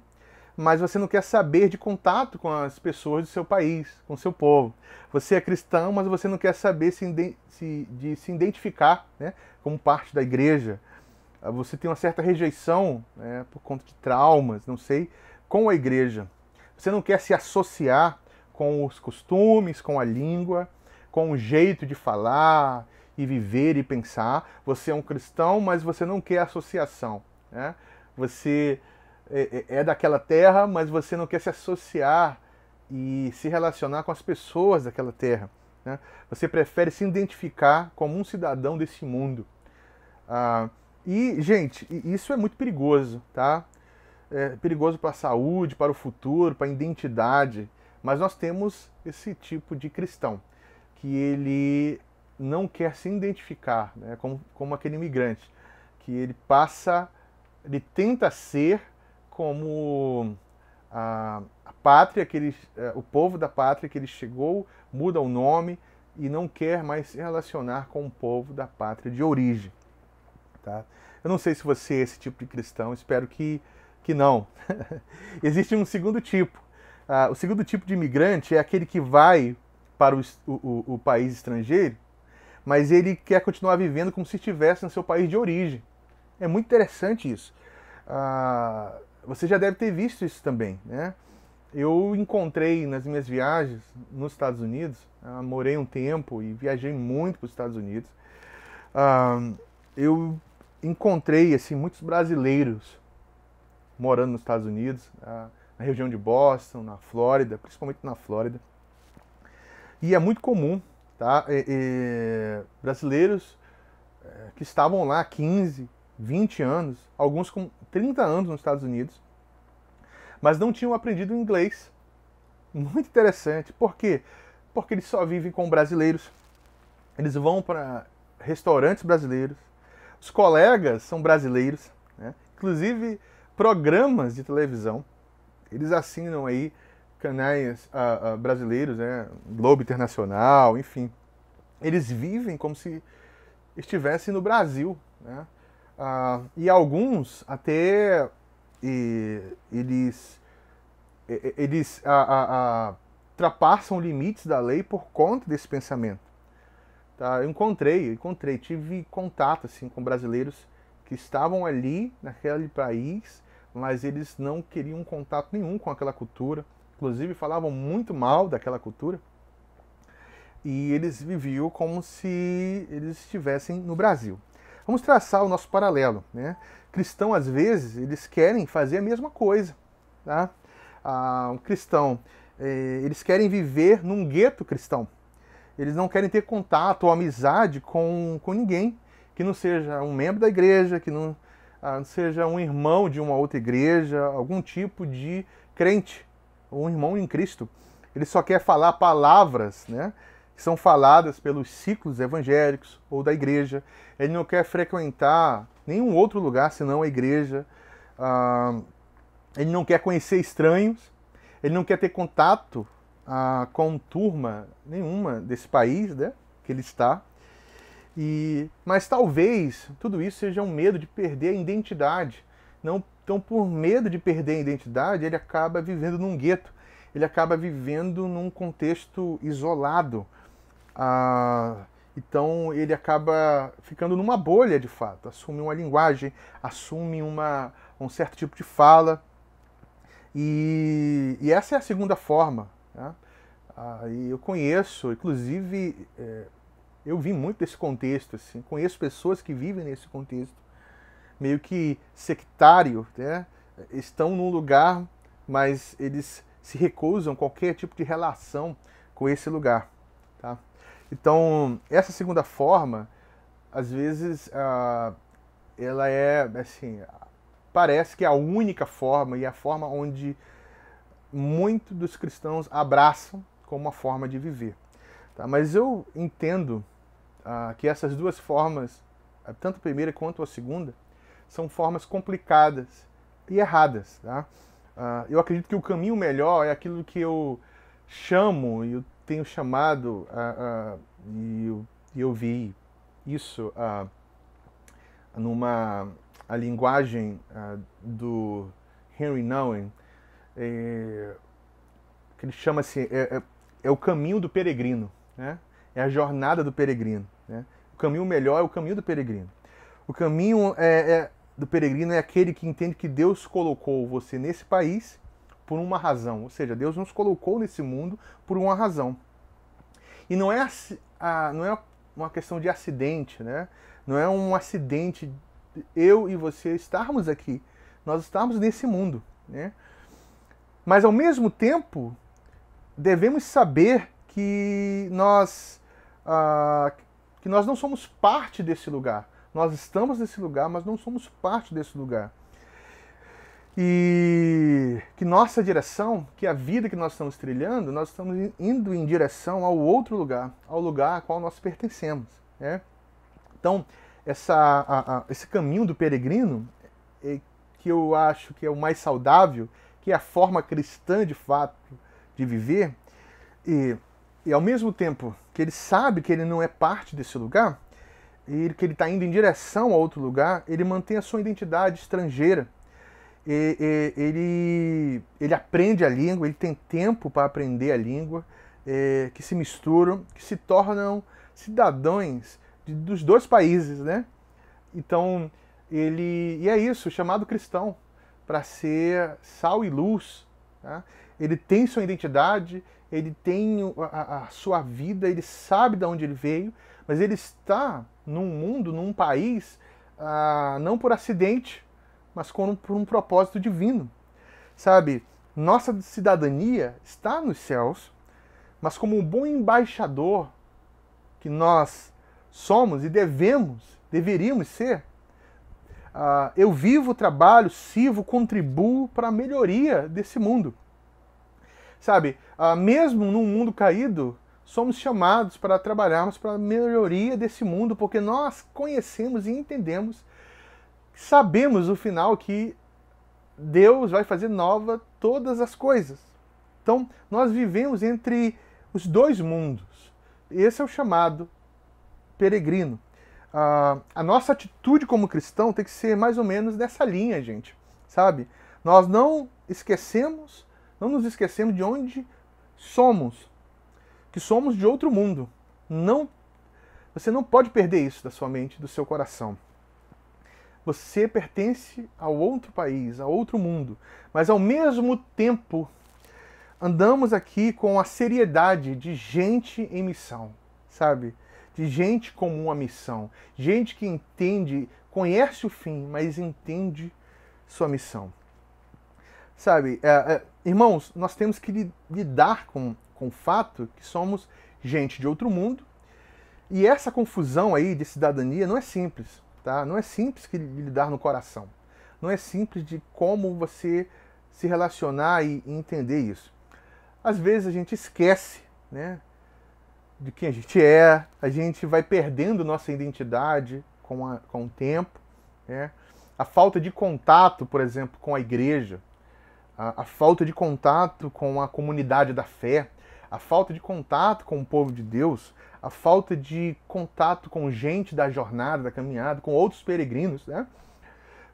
mas você não quer saber de contato com as pessoas do seu país, com o seu povo. Você é cristão, mas você não quer saber de se identificar, né, como parte da igreja. Você tem uma certa rejeição, né, por conta de traumas, não sei, com a igreja. Você não quer se associar com os costumes, com a língua, com o jeito de falar e viver e pensar. Você é um cristão, mas você não quer associação, né? Você é daquela terra, mas você não quer se associar e se relacionar com as pessoas daquela terra, né? Você prefere se identificar como um cidadão desse mundo. E, gente, isso é muito perigoso, tá? É perigoso para a saúde, para o futuro, para a identidade. Mas nós temos esse tipo de cristão, que ele não quer se identificar, né, como aquele imigrante, que ele tenta ser como a pátria o povo da pátria que ele chegou, muda o nome e não quer mais se relacionar com o povo da pátria de origem, tá? Eu não sei se você é esse tipo de cristão, espero que não. Existe um segundo tipo. O segundo tipo de imigrante é aquele que vai para o país estrangeiro, mas ele quer continuar vivendo como se estivesse no seu país de origem. É muito interessante isso. Você já deve ter visto isso também, né? Eu encontrei nas minhas viagens nos Estados Unidos, morei um tempo e viajei muito para os Estados Unidos. Eu encontrei assim, muitos brasileiros morando nos Estados Unidos, na região de Boston, na Flórida, principalmente na Flórida. E é muito comum, tá? Brasileiros que estavam lá 15, 20 anos, alguns com 30 anos nos Estados Unidos, mas não tinham aprendido inglês. Muito interessante. Por quê? Porque eles só vivem com brasileiros, eles vão para restaurantes brasileiros, os colegas são brasileiros, né? Inclusive programas de televisão, eles assinam aí canais brasileiros, né? Globo Internacional, enfim. Eles vivem como se estivessem no Brasil, né? E alguns até eles ultrapassam limites da lei por conta desse pensamento. Tá? Eu tive contato assim, com brasileiros que estavam ali naquele país, mas eles não queriam contato nenhum com aquela cultura. Inclusive falavam muito mal daquela cultura. E eles viviam como se eles estivessem no Brasil. Vamos traçar o nosso paralelo, né? Cristão, às vezes, eles querem fazer a mesma coisa. Tá? Um cristão, eles querem viver num gueto cristão. Eles não querem ter contato ou amizade com ninguém que não seja um membro da igreja, que não seja um irmão de uma outra igreja, algum tipo de crente, um irmão em Cristo. Ele só quer falar palavras, né, que são faladas pelos ciclos evangélicos ou da igreja. Ele não quer frequentar nenhum outro lugar senão a igreja. Ele não quer conhecer estranhos. Ele não quer ter contato com turma nenhuma desse país, né, que ele está. Mas talvez tudo isso seja um medo de perder a identidade. Então, por medo de perder a identidade, ele acaba vivendo num gueto. Ele acaba vivendo num contexto isolado. Então, ele acaba ficando numa bolha, de fato. Assume uma linguagem, assume um certo tipo de fala. E essa é a segunda forma. Né? E eu conheço, inclusive, eu vim muito desse contexto. Assim, conheço pessoas que vivem nesse contexto, meio que sectário, né? Estão num lugar, mas eles se recusam a qualquer tipo de relação com esse lugar. Tá? Então, essa segunda forma, às vezes, ela é, assim, parece que é a única forma e a forma onde muitos dos cristãos abraçam como uma forma de viver. Tá? Mas eu entendo que essas duas formas, tanto a primeira quanto a segunda, são formas complicadas e erradas. Tá? Eu acredito que o caminho melhor é aquilo que eu chamo, e eu tenho chamado, e eu vi isso a linguagem do Henry Nouwen, que ele chama assim, é o caminho do peregrino, né? É a jornada do peregrino. Né? O caminho melhor é o caminho do peregrino. O caminho do peregrino é aquele que entende que Deus colocou você nesse país por uma razão. Ou seja, Deus nos colocou nesse mundo por uma razão. E não é uma questão de acidente, né? Não é um acidente eu e você estarmos aqui. Nós estamos nesse mundo, né? Mas, ao mesmo tempo, devemos saber que nós não somos parte desse lugar. Nós estamos nesse lugar, mas não somos parte desse lugar. E que nossa direção, que a vida que nós estamos trilhando, nós estamos indo em direção ao outro lugar, ao lugar a qual nós pertencemos. Né? Então, esse caminho do peregrino, que eu acho que é o mais saudável, que é a forma cristã de fato de viver, e ao mesmo tempo que ele sabe que ele não é parte desse lugar, e que ele está indo em direção a outro lugar, ele mantém a sua identidade estrangeira. Ele aprende a língua, ele tem tempo para aprender a língua, que se misturam, que se tornam cidadãos dos dois países, né? Então, e é isso, chamado cristão, para ser sal e luz. Tá? Ele tem sua identidade, ele tem a sua vida, ele sabe de onde ele veio, mas ele está num mundo, num país, não por acidente, mas por um propósito divino. Sabe, nossa cidadania está nos céus, mas como um bom embaixador que nós somos e deveríamos ser, eu vivo, trabalho, sirvo, contribuo para a melhoria desse mundo. Sabe, mesmo num mundo caído, somos chamados para trabalharmos para a melhoria desse mundo, porque nós conhecemos e entendemos, sabemos no final que Deus vai fazer nova todas as coisas. Então, nós vivemos entre os dois mundos. Esse é o chamado peregrino. A nossa atitude como cristão tem que ser mais ou menos dessa linha, gente. Sabe? Nós não nos esquecemos de onde somos. Que somos de outro mundo. Você não pode perder isso da sua mente, do seu coração. Você pertence a outro país, a outro mundo. Mas ao mesmo tempo, andamos aqui com a seriedade de gente em missão, sabe? De gente com uma missão. Gente que entende, conhece o fim, mas entende sua missão. Sabe, irmãos, nós temos que lidar com o fato que somos gente de outro mundo. E essa confusão aí de cidadania não é simples, tá? Não é simples de lidar no coração. Não é simples de como você se relacionar e entender isso. Às vezes a gente esquece, né, de quem a gente é, a gente vai perdendo nossa identidade com o tempo, né? A falta de contato, por exemplo, com a igreja, a falta de contato com a comunidade da fé, a falta de contato com o povo de Deus, a falta de contato com gente da jornada, da caminhada, com outros peregrinos, né?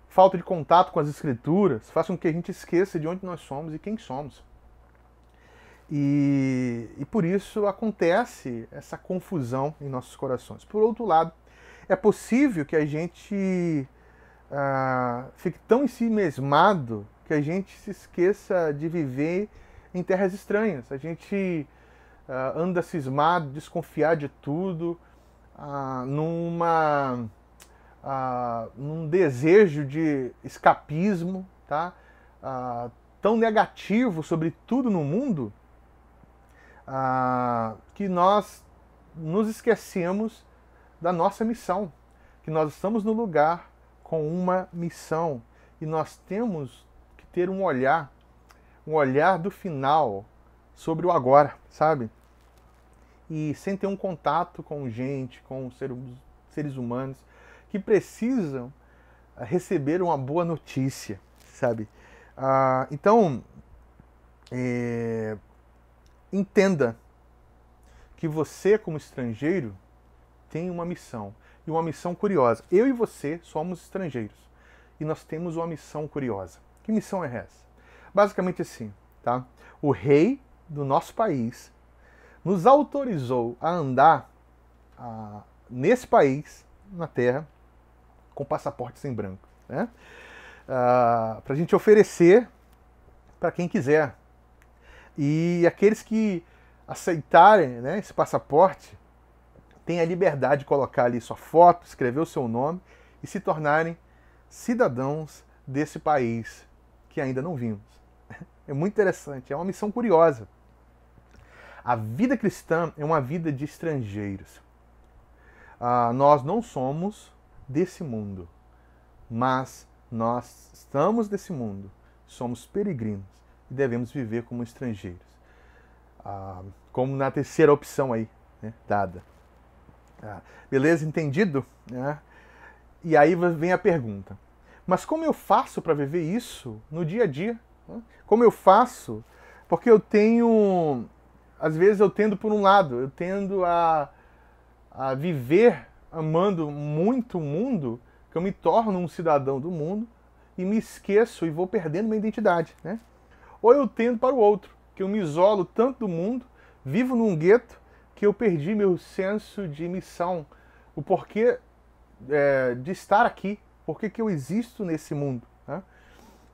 Falta de contato com as escrituras, faz com que a gente esqueça de onde nós somos e quem somos. E por isso acontece essa confusão em nossos corações. Por outro lado, é possível que a gente fique tão ensimesmado que a gente se esqueça de viver em terras estranhas. A gente anda cismado, desconfiado de tudo, num desejo de escapismo, tá? Tão negativo sobre tudo no mundo, que nós nos esquecemos da nossa missão, que nós estamos no lugar com uma missão e nós temos que ter um olhar do final sobre o agora, sabe? E sem ter um contato com gente, com seres humanos que precisam receber uma boa notícia, sabe? Então, entenda que você, como estrangeiro, tem uma missão. E uma missão curiosa. Eu e você somos estrangeiros. E nós temos uma missão curiosa. Que missão é essa? Basicamente assim, tá? O rei do nosso país nos autorizou a andar nesse país, na terra, com passaportes em branco, né? Para a gente oferecer para quem quiser. E aqueles que aceitarem, né, esse passaporte têm a liberdade de colocar ali sua foto, escrever o seu nome e se tornarem cidadãos desse país que ainda não vimos. É muito interessante, é uma missão curiosa. A vida cristã é uma vida de estrangeiros. Nós não somos desse mundo, mas nós estamos desse mundo, somos peregrinos e devemos viver como estrangeiros. Como na terceira opção aí, né, dada. Beleza? Entendido? E aí vem a pergunta. Mas como eu faço para viver isso no dia a dia? Como eu faço? Porque eu tenho... Às vezes eu tendo por um lado, eu tendo a viver amando muito o mundo, que eu me torno um cidadão do mundo e me esqueço e vou perdendo minha identidade, né? Ou eu tendo para o outro, que eu me isolo tanto do mundo, vivo num gueto, que eu perdi meu senso de missão, o porquê de estar aqui, porquê que eu existo nesse mundo, né?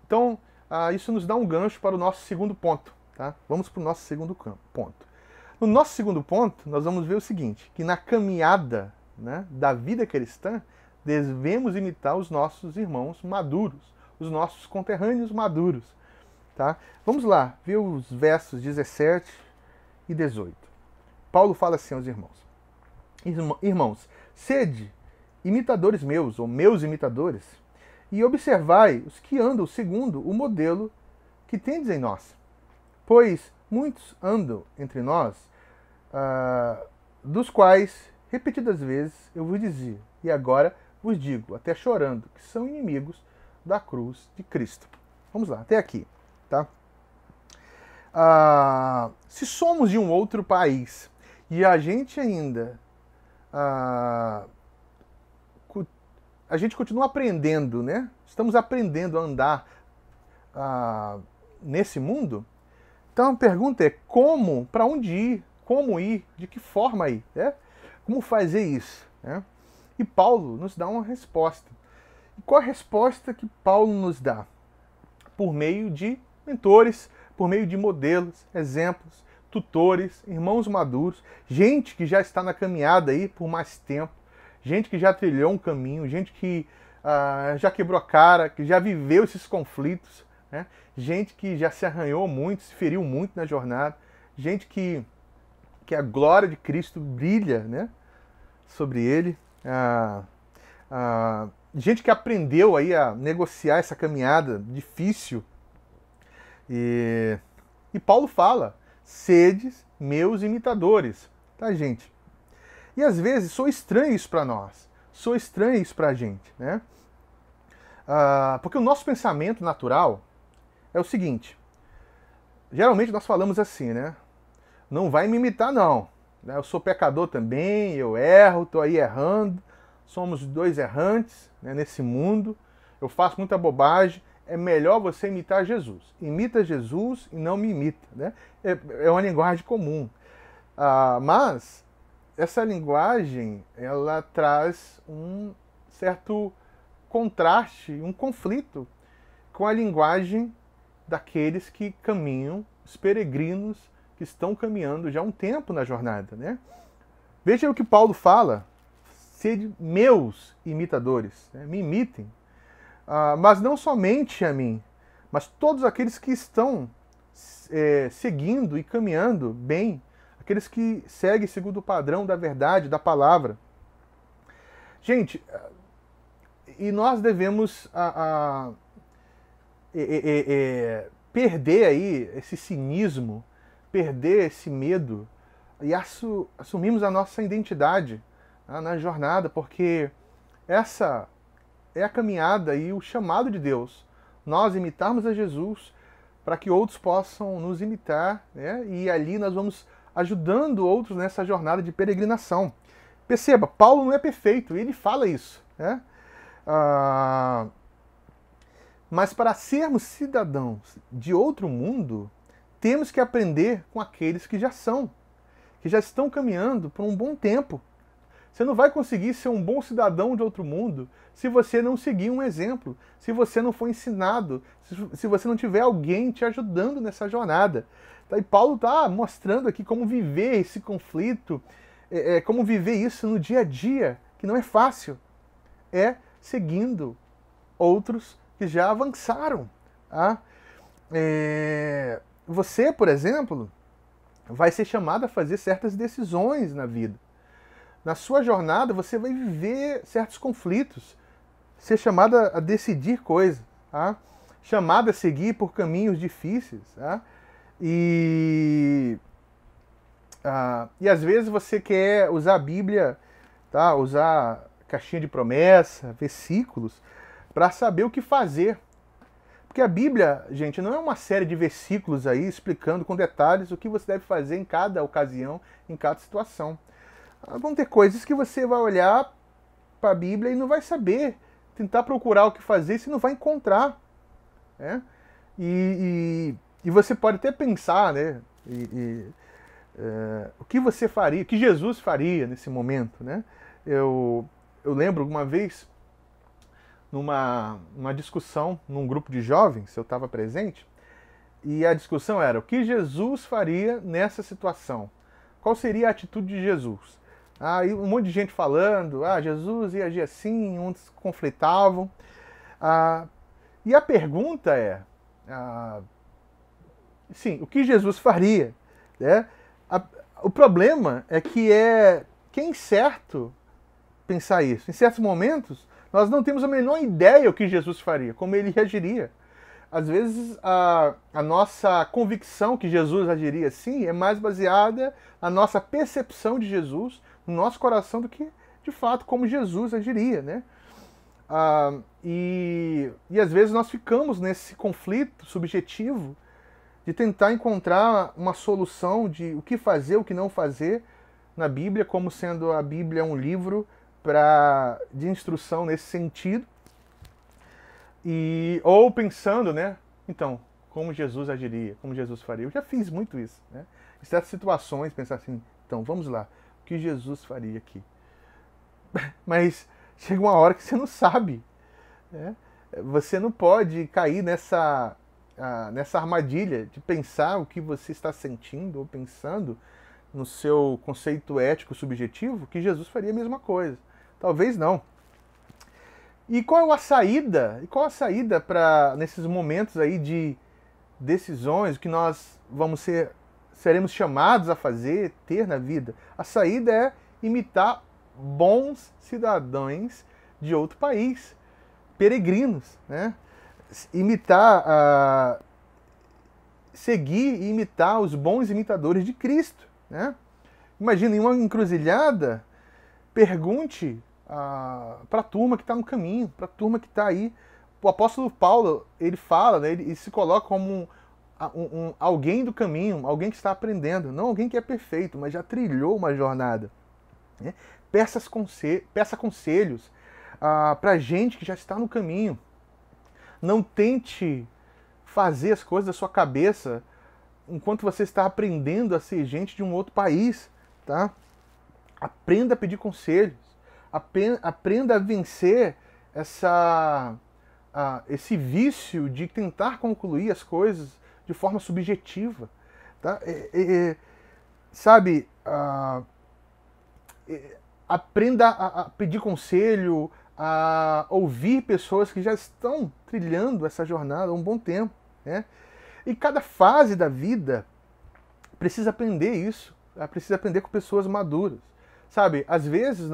Então, isso nos dá um gancho para o nosso segundo ponto, tá? Vamos para o nosso segundo ponto. No nosso segundo ponto, nós vamos ver o seguinte, que na caminhada, né, da vida cristã, devemos imitar os nossos irmãos maduros, os nossos conterrâneos maduros, tá? Vamos lá, ver os versos 17 e 18. Paulo fala assim aos irmãos: Irmãos, sede imitadores meus, ou meus imitadores, e observai os que andam segundo o modelo que tendes em nós. Pois muitos andam entre nós dos quais, repetidas vezes, eu vos dizia, e agora vos digo, até chorando, que são inimigos da cruz de Cristo. Vamos lá, até aqui, tá? Se somos de um outro país e a gente ainda a gente continua aprendendo, né? Estamos aprendendo a andar nesse mundo. Então a pergunta é como, para onde ir, como ir, de que forma ir, né? Como fazer isso, né? E Paulo nos dá uma resposta. E qual a resposta que Paulo nos dá? Por meio de mentores, por meio de modelos, exemplos, tutores, irmãos maduros, gente que já está na caminhada aí por mais tempo, gente que já trilhou um caminho, gente que já quebrou a cara, que já viveu esses conflitos, né? Gente que já se arranhou muito, se feriu muito na jornada, gente que a glória de Cristo brilha, né, sobre ele, gente que aprendeu aí a negociar essa caminhada difícil. E Paulo fala, sedes meus imitadores, tá, gente? E às vezes sou estranho isso para nós, sou estranho isso para a gente, né? Porque o nosso pensamento natural é o seguinte, geralmente nós falamos assim, né? Não vai me imitar não, né? Eu sou pecador também, eu erro, estou aí errando, somos dois errantes, né, nesse mundo, eu faço muita bobagem, é melhor você imitar Jesus. Imita Jesus e não me imita, né? É uma linguagem comum. Mas essa linguagem, ela traz um certo contraste, um conflito com a linguagem daqueles que caminham, os peregrinos que estão caminhando já há um tempo na jornada, né? Veja o que Paulo fala, sede meus imitadores, né? Me imitem. Mas não somente a mim, mas todos aqueles que estão seguindo e caminhando bem, aqueles que seguem segundo o padrão da verdade, da palavra. Gente, e nós devemos perder aí esse cinismo, perder esse medo e assumirmos a nossa identidade na jornada, porque essa é a caminhada e o chamado de Deus. Nós imitarmos a Jesus para que outros possam nos imitar, né? E ali nós vamos ajudando outros nessa jornada de peregrinação. Perceba, Paulo não é perfeito, ele fala isso, né? Mas para sermos cidadãos de outro mundo, temos que aprender com aqueles que já são, que já estão caminhando por um bom tempo. Você não vai conseguir ser um bom cidadão de outro mundo se você não seguir um exemplo, se você não for ensinado, se você não tiver alguém te ajudando nessa jornada. E Paulo está mostrando aqui como viver esse conflito, como viver isso no dia a dia, que não é fácil. É seguindo outros que já avançaram. Tá? Você, por exemplo, vai ser chamado a fazer certas decisões na vida. Na sua jornada, você vai viver certos conflitos, ser chamado a decidir coisas, tá? Chamado a seguir por caminhos difíceis. Tá? E às vezes você quer usar a Bíblia, tá? Usar caixinha de promessa, versículos, para saber o que fazer. Porque a Bíblia, gente, não é uma série de versículos aí explicando com detalhes o que você deve fazer em cada ocasião, em cada situação. Vão ter coisas que você vai olhar para a Bíblia e não vai saber, tentar procurar o que fazer, você não vai encontrar. Né? E você pode até pensar, né? O que você faria, o que Jesus faria nesse momento. Né? Eu lembro uma vez, numa discussão, num grupo de jovens, eu estava presente, e a discussão era o que Jesus faria nessa situação. Qual seria a atitude de Jesus? E um monte de gente falando, Jesus ia agir assim, uns conflitavam. E a pergunta é, sim, o que Jesus faria? Né? O problema é que é incerto pensar isso. Em certos momentos, nós não temos a menor ideia o que Jesus faria, como ele reagiria. às vezes a nossa convicção que Jesus agiria assim é mais baseada na nossa percepção de Jesus, no nosso coração, do que, de fato, como Jesus agiria, né? E às vezes nós ficamos nesse conflito subjetivo de tentar encontrar uma solução de o que fazer, o que não fazer na Bíblia, como sendo a Bíblia um livro de instrução nesse sentido. Ou pensando, né? Então, como Jesus agiria, como Jesus faria. Eu já fiz muito isso, né? Em certas situações, pensar assim, então, vamos lá, o que Jesus faria aqui? Mas chega uma hora que você não sabe, né? Você não pode cair nessa armadilha de pensar o que você está sentindo ou pensando no seu conceito ético subjetivo, que Jesus faria a mesma coisa. Talvez não. E qual a saída? E qual a saída para nesses momentos aí de decisões que nós seremos chamados a ter na vida? A saída é imitar bons cidadãos de outro país, peregrinos, né? Seguir e imitar os bons imitadores de Cristo, né? Imagina, em uma encruzilhada, pergunte para a turma que está no caminho, para a turma que está aí. O apóstolo Paulo, ele fala, né, ele se coloca como alguém do caminho, alguém que está aprendendo, não alguém que é perfeito, mas já trilhou uma jornada, né? Peça conselhos para gente que já está no caminho. Não tente fazer as coisas da sua cabeça enquanto você está aprendendo a ser gente de um outro país, tá? Aprenda a pedir conselhos. Aprenda a vencer esse vício de tentar concluir as coisas de forma subjetiva, tá? Sabe, aprenda a pedir conselho, a ouvir pessoas que já estão trilhando essa jornada há um bom tempo, né? E cada fase da vida precisa aprender isso, precisa aprender com pessoas maduras, sabe? Às vezes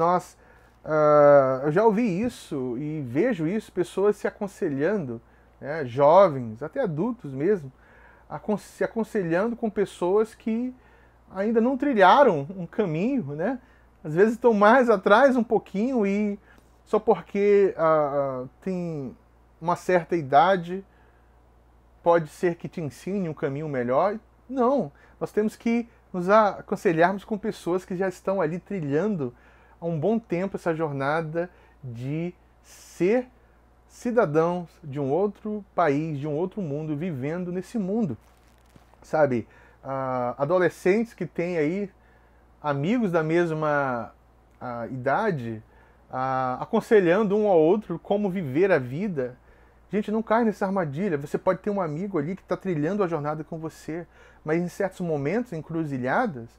eu já ouvi isso e vejo isso, pessoas se aconselhando, né, jovens, até adultos mesmo, se aconselhando com pessoas que ainda não trilharam um caminho, né? Às vezes estão mais atrás um pouquinho e só porque tem uma certa idade pode ser que te ensine um caminho melhor. Não, nós temos que nos aconselharmos com pessoas que já estão ali trilhando há um bom tempo essa jornada de ser cidadãos de um outro país, de um outro mundo, vivendo nesse mundo, sabe? Adolescentes que têm aí amigos da mesma idade, aconselhando um ao outro como viver a vida. Gente, não cai nessa armadilha. Você pode ter um amigo ali que está trilhando a jornada com você, mas em certos momentos, encruzilhadas,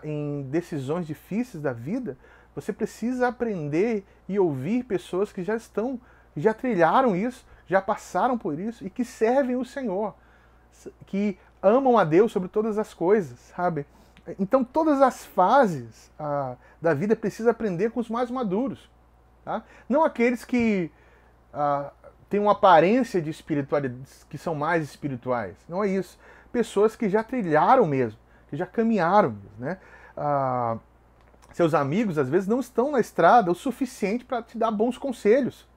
em decisões difíceis da vida, você precisa aprender e ouvir pessoas que já trilharam isso, já passaram por isso e que servem o Senhor, que amam a Deus sobre todas as coisas, sabe? Então, todas as fases da vida precisa aprender com os mais maduros, tá? Não aqueles que têm uma aparência de espiritualidade, que são mais espirituais. Não é isso. Pessoas que já trilharam mesmo, que já caminharam mesmo, né? Seus amigos, às vezes, não estão na estrada o suficiente para te dar bons conselhos,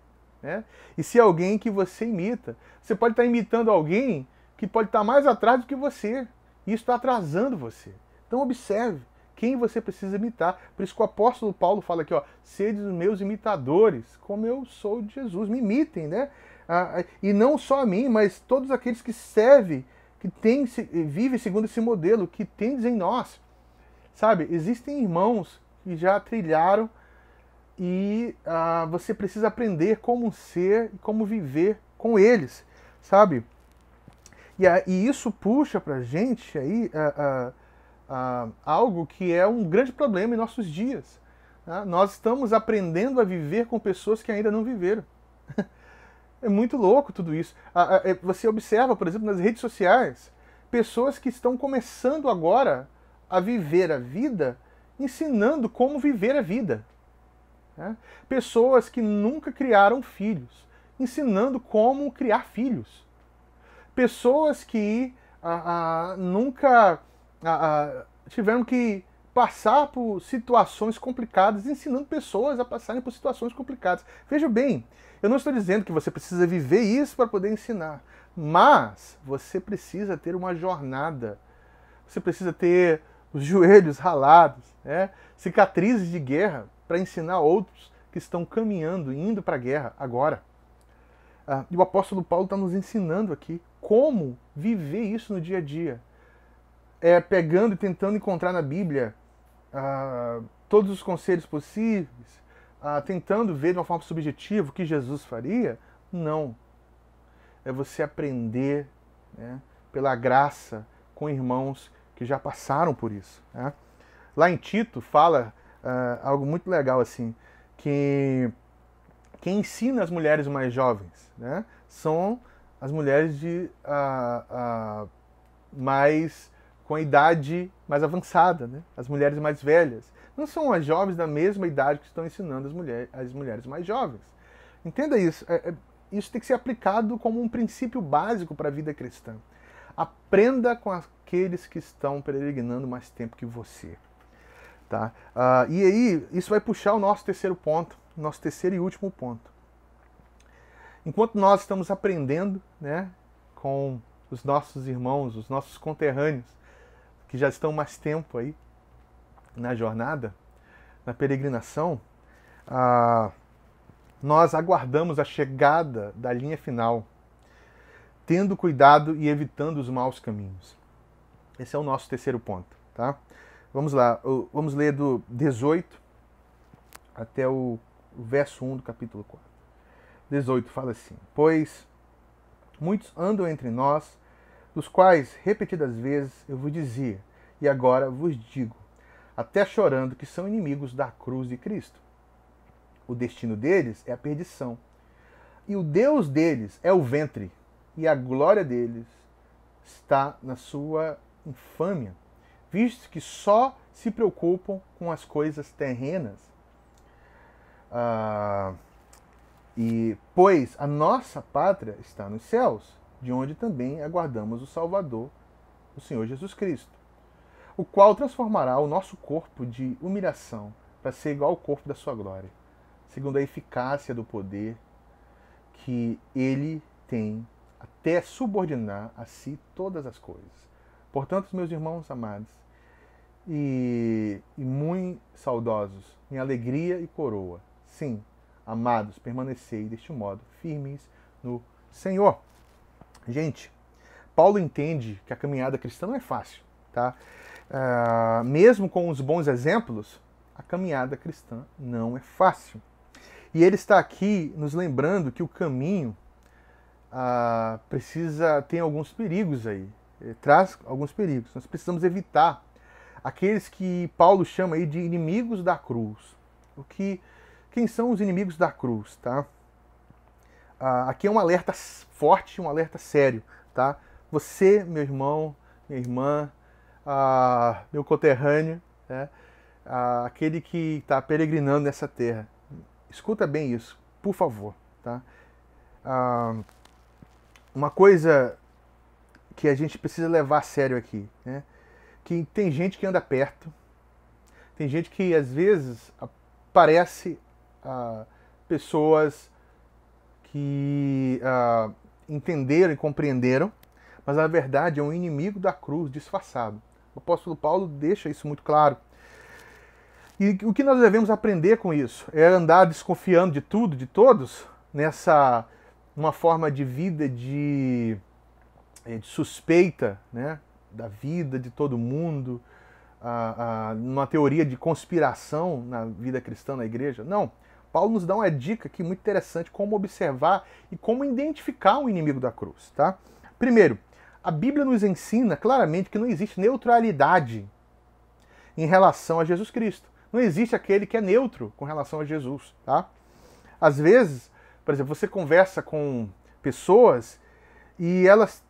né? E se é alguém que você imita, você pode estar imitando alguém que pode estar mais atrás do que você, e isso está atrasando você. Então observe quem você precisa imitar. Por isso que o apóstolo Paulo fala aqui, ó, sede os meus imitadores, como eu sou de Jesus. Me imitem, né? E não só a mim, mas todos aqueles que servem, que vivem segundo esse modelo, que tendes em nós. Sabe, existem irmãos que já trilharam e você precisa aprender como ser e como viver com eles, sabe? E isso puxa pra gente aí algo que é um grande problema em nossos dias. Tá? Nós estamos aprendendo a viver com pessoas que ainda não viveram. É muito louco tudo isso. Você observa, por exemplo, nas redes sociais, pessoas que estão começando agora a viver a vida, ensinando como viver a vida. Né? Pessoas que nunca criaram filhos, ensinando como criar filhos. Pessoas que nunca tiveram que passar por situações complicadas, ensinando pessoas a passarem por situações complicadas. Veja bem, eu não estou dizendo que você precisa viver isso para poder ensinar, mas você precisa ter uma jornada, você precisa ter os joelhos ralados, cicatrizes de guerra para ensinar outros que estão caminhando, indo para a guerra agora. E o apóstolo Paulo está nos ensinando aqui como viver isso no dia a dia. Pegando e tentando encontrar na Bíblia todos os conselhos possíveis, tentando ver de uma forma subjetiva o que Jesus faria. Não. É você aprender, pela graça com irmãos que já passaram por isso. Lá em Tito fala algo muito legal assim, que quem ensina as mulheres mais jovens, são as mulheres com a idade mais avançada, as mulheres mais velhas. Não são as jovens da mesma idade que estão ensinando as mulheres mais jovens. Entenda isso. Isso tem que ser aplicado como um princípio básico para a vida cristã. Aprenda com aqueles que estão peregrinando mais tempo que você. Tá? E aí, isso vai puxar o nosso terceiro ponto, nosso terceiro e último ponto. Enquanto nós estamos aprendendo, com os nossos irmãos, os nossos conterrâneos, que já estão mais tempo aí na jornada, na peregrinação, nós aguardamos a chegada da linha final, tendo cuidado e evitando os maus caminhos. Esse é o nosso terceiro ponto. Tá? Vamos lá, vamos ler do 18 até o verso 1 do capítulo 4. 18 fala assim: Pois muitos andam entre nós, dos quais repetidas vezes eu vos dizia, e agora vos digo, até chorando, que são inimigos da cruz de Cristo. O destino deles é a perdição, e o Deus deles é o ventre, e a glória deles está na sua infâmia, visto que só se preocupam com as coisas terrenas. Pois a nossa pátria está nos céus, de onde também aguardamos o Salvador, o Senhor Jesus Cristo, o qual transformará o nosso corpo de humilhação para ser igual ao corpo da sua glória, segundo a eficácia do poder que ele tem até subordinar a si todas as coisas. Portanto, meus irmãos amados e muito saudosos, em alegria e coroa, sim, amados, permanecei deste modo, firmes no Senhor. Gente, Paulo entende que a caminhada cristã não é fácil, tá? Mesmo com os bons exemplos, a caminhada cristã não é fácil. E ele está aqui nos lembrando que o caminho tem alguns perigos aí, traz alguns perigos. Nós precisamos evitar aqueles que Paulo chama aí de inimigos da cruz. Quem são os inimigos da cruz, tá? Aqui é um alerta forte, um alerta sério, tá? Você, meu irmão, minha irmã, meu conterrâneo, aquele que está peregrinando nessa terra, escuta bem isso, por favor, tá? Uma coisa que a gente precisa levar a sério aqui, que tem gente que anda perto, tem gente que às vezes parece pessoas que entenderam e compreenderam, mas na verdade é um inimigo da cruz disfarçado. O apóstolo Paulo deixa isso muito claro. E o que nós devemos aprender com isso? É andar desconfiando de tudo, de todos, numa forma de vida de suspeita, da vida de todo mundo, numa teoria de conspiração na vida cristã, na igreja. Não. Paulo nos dá uma dica aqui muito interessante, como observar e como identificar um inimigo da cruz. Tá? Primeiro, a Bíblia nos ensina claramente que não existe neutralidade em relação a Jesus Cristo. Não existe aquele que é neutro com relação a Jesus. Tá? Às vezes, por exemplo, você conversa com pessoas e elas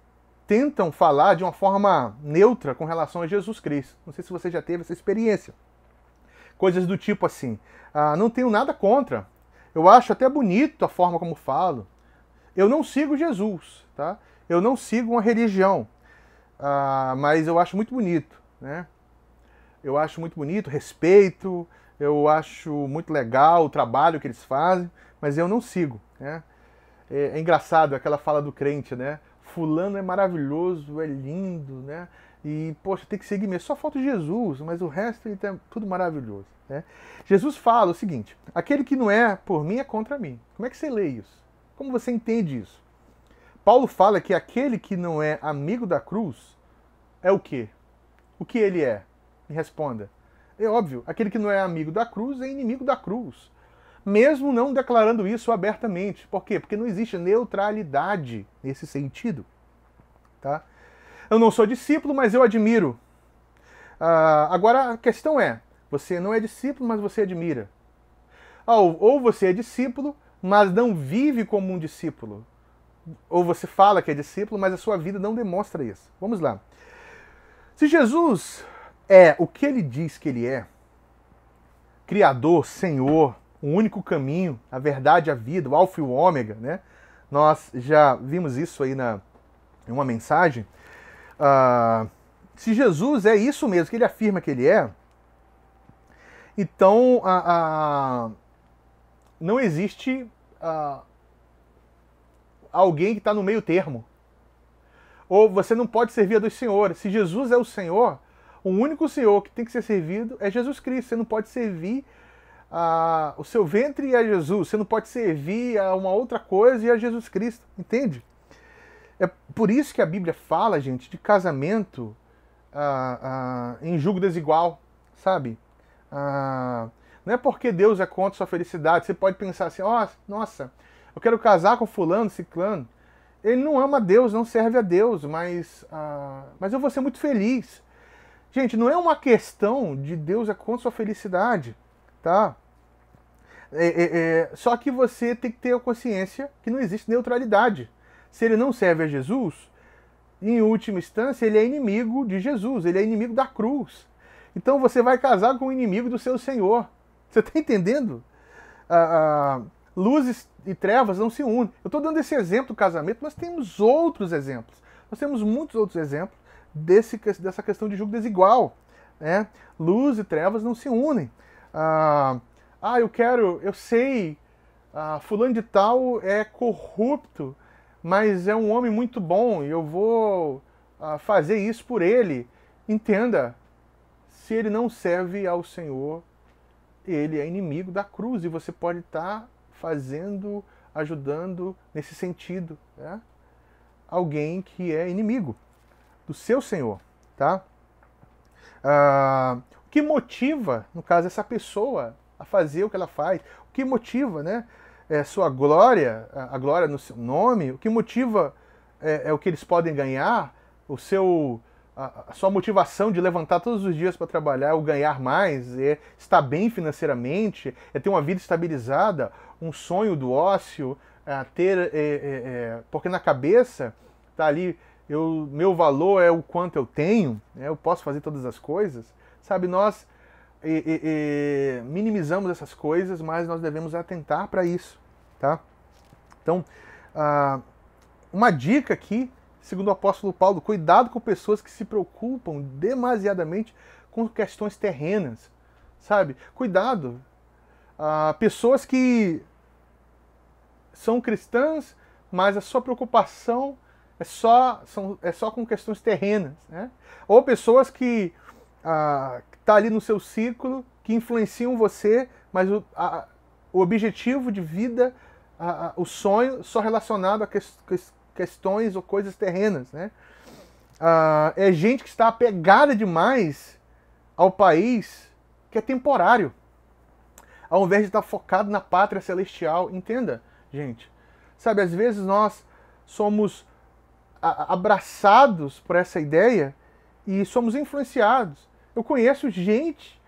tentam falar de uma forma neutra com relação a Jesus Cristo. Não sei se você já teve essa experiência. Coisas do tipo assim, não tenho nada contra, eu acho até bonito a forma como falo, eu não sigo Jesus, tá? Eu não sigo uma religião, mas eu acho muito bonito, né? Eu acho muito bonito, respeito, eu acho muito legal o trabalho que eles fazem, mas eu não sigo, né? É engraçado aquela fala do crente, né? Fulano é maravilhoso, é lindo, né? E, poxa, tem que seguir mesmo. Só falta Jesus, mas o resto ele é tudo maravilhoso, né? Jesus fala o seguinte: aquele que não é por mim é contra mim. Como é que você lê isso? Como você entende isso? Paulo fala que aquele que não é amigo da cruz é o quê? O que ele é? Me responda. É óbvio, aquele que não é amigo da cruz é inimigo da cruz. Mesmo não declarando isso abertamente. Por quê? Porque não existe neutralidade nesse sentido. Tá? Eu não sou discípulo, mas eu admiro. Agora a questão é, você não é discípulo, mas você admira. Ou você é discípulo, mas não vive como um discípulo. Ou você fala que é discípulo, mas a sua vida não demonstra isso. Vamos lá. Se Jesus é o que ele diz que ele é, Criador, Senhor, o único caminho, a verdade, a vida, o alfa e o ômega, né? Nós já vimos isso aí em uma mensagem. Se Jesus é isso mesmo, que ele afirma que ele é, então não existe alguém que está no meio termo. Ou você não pode servir a dois senhores. Se Jesus é o Senhor, o único Senhor que tem que ser servido é Jesus Cristo. Você não pode servir o seu ventre e a Jesus. Você não pode servir a uma outra coisa e a Jesus Cristo. Entende? É por isso que a Bíblia fala, gente, de casamento em julgo desigual, sabe? Não é porque Deus é contra a sua felicidade. Você pode pensar assim, nossa, eu quero casar com fulano, ciclano. Ele não ama Deus, não serve a Deus, mas eu vou ser muito feliz. Gente, não é uma questão de Deus é contra a sua felicidade, tá? Só que você tem que ter a consciência que não existe neutralidade. Se ele não serve a Jesus, em última instância, ele é inimigo de Jesus, ele é inimigo da cruz. Então você vai casar com o inimigo do seu Senhor. Você está entendendo? Luzes e trevas não se unem. Eu estou dando esse exemplo do casamento, mas temos outros exemplos. Nós temos muitos outros exemplos dessa questão de julgo desigual. Né? Luz e trevas não se unem. Eu sei, fulano de tal é corrupto, mas é um homem muito bom e eu vou fazer isso por ele. Entenda, se ele não serve ao Senhor, ele é inimigo da cruz e você pode estar ajudando nesse sentido, né? Alguém que é inimigo do seu Senhor, tá? O que motiva, no caso, essa pessoa a fazer o que ela faz? O que motiva, né? Sua glória, a glória no seu nome, o que motiva é o que eles podem ganhar, a sua motivação de levantar todos os dias para trabalhar, o ganhar mais, estar bem financeiramente, ter uma vida estabilizada, um sonho do ócio, porque na cabeça tá ali, meu valor é o quanto eu tenho, eu posso fazer todas as coisas, sabe? Nós minimizamos essas coisas, mas nós devemos atentar para isso, tá? Então, uma dica aqui, segundo o apóstolo Paulo, cuidado com pessoas que se preocupam demasiadamente com questões terrenas, sabe? Cuidado. Pessoas que são cristãs, mas a sua preocupação é só com questões terrenas, né? Ou pessoas que tá ali no seu círculo, que influenciam você, mas o objetivo de vida, o sonho, só relacionado a questões ou coisas terrenas, né? É gente que está apegada demais ao país que é temporário, ao invés de estar focado na pátria celestial. Entenda, gente. Sabe, às vezes nós somos abraçados por essa ideia e somos influenciados. Eu conheço gente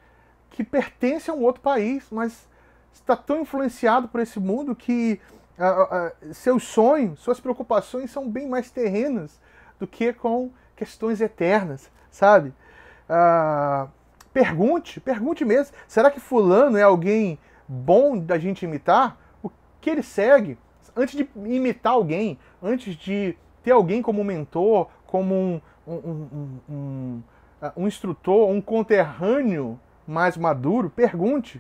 que pertence a um outro país, mas está tão influenciado por esse mundo que seus sonhos, suas preocupações são bem mais terrenas do que com questões eternas, sabe? Pergunte mesmo. Será que fulano é alguém bom da gente imitar? O que ele segue? Antes de imitar alguém, antes de ter alguém como mentor, como um instrutor, um conterrâneo mais maduro, pergunte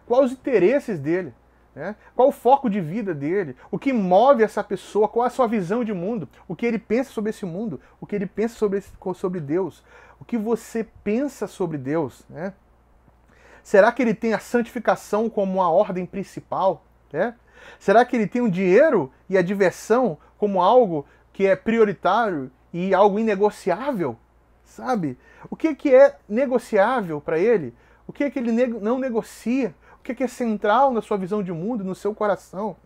quais os interesses dele, né? Qual o foco de vida dele, o que move essa pessoa, qual a sua visão de mundo, o que ele pensa sobre esse mundo, o que ele pensa sobre Deus, o que você pensa sobre Deus, né? Será que ele tem a santificação como a ordem principal, né? Será que ele tem o dinheiro e a diversão como algo que é prioritário e algo inegociável? Sabe? O que é negociável para ele? O que ele não negocia? O que é central na sua visão de mundo, no seu coração?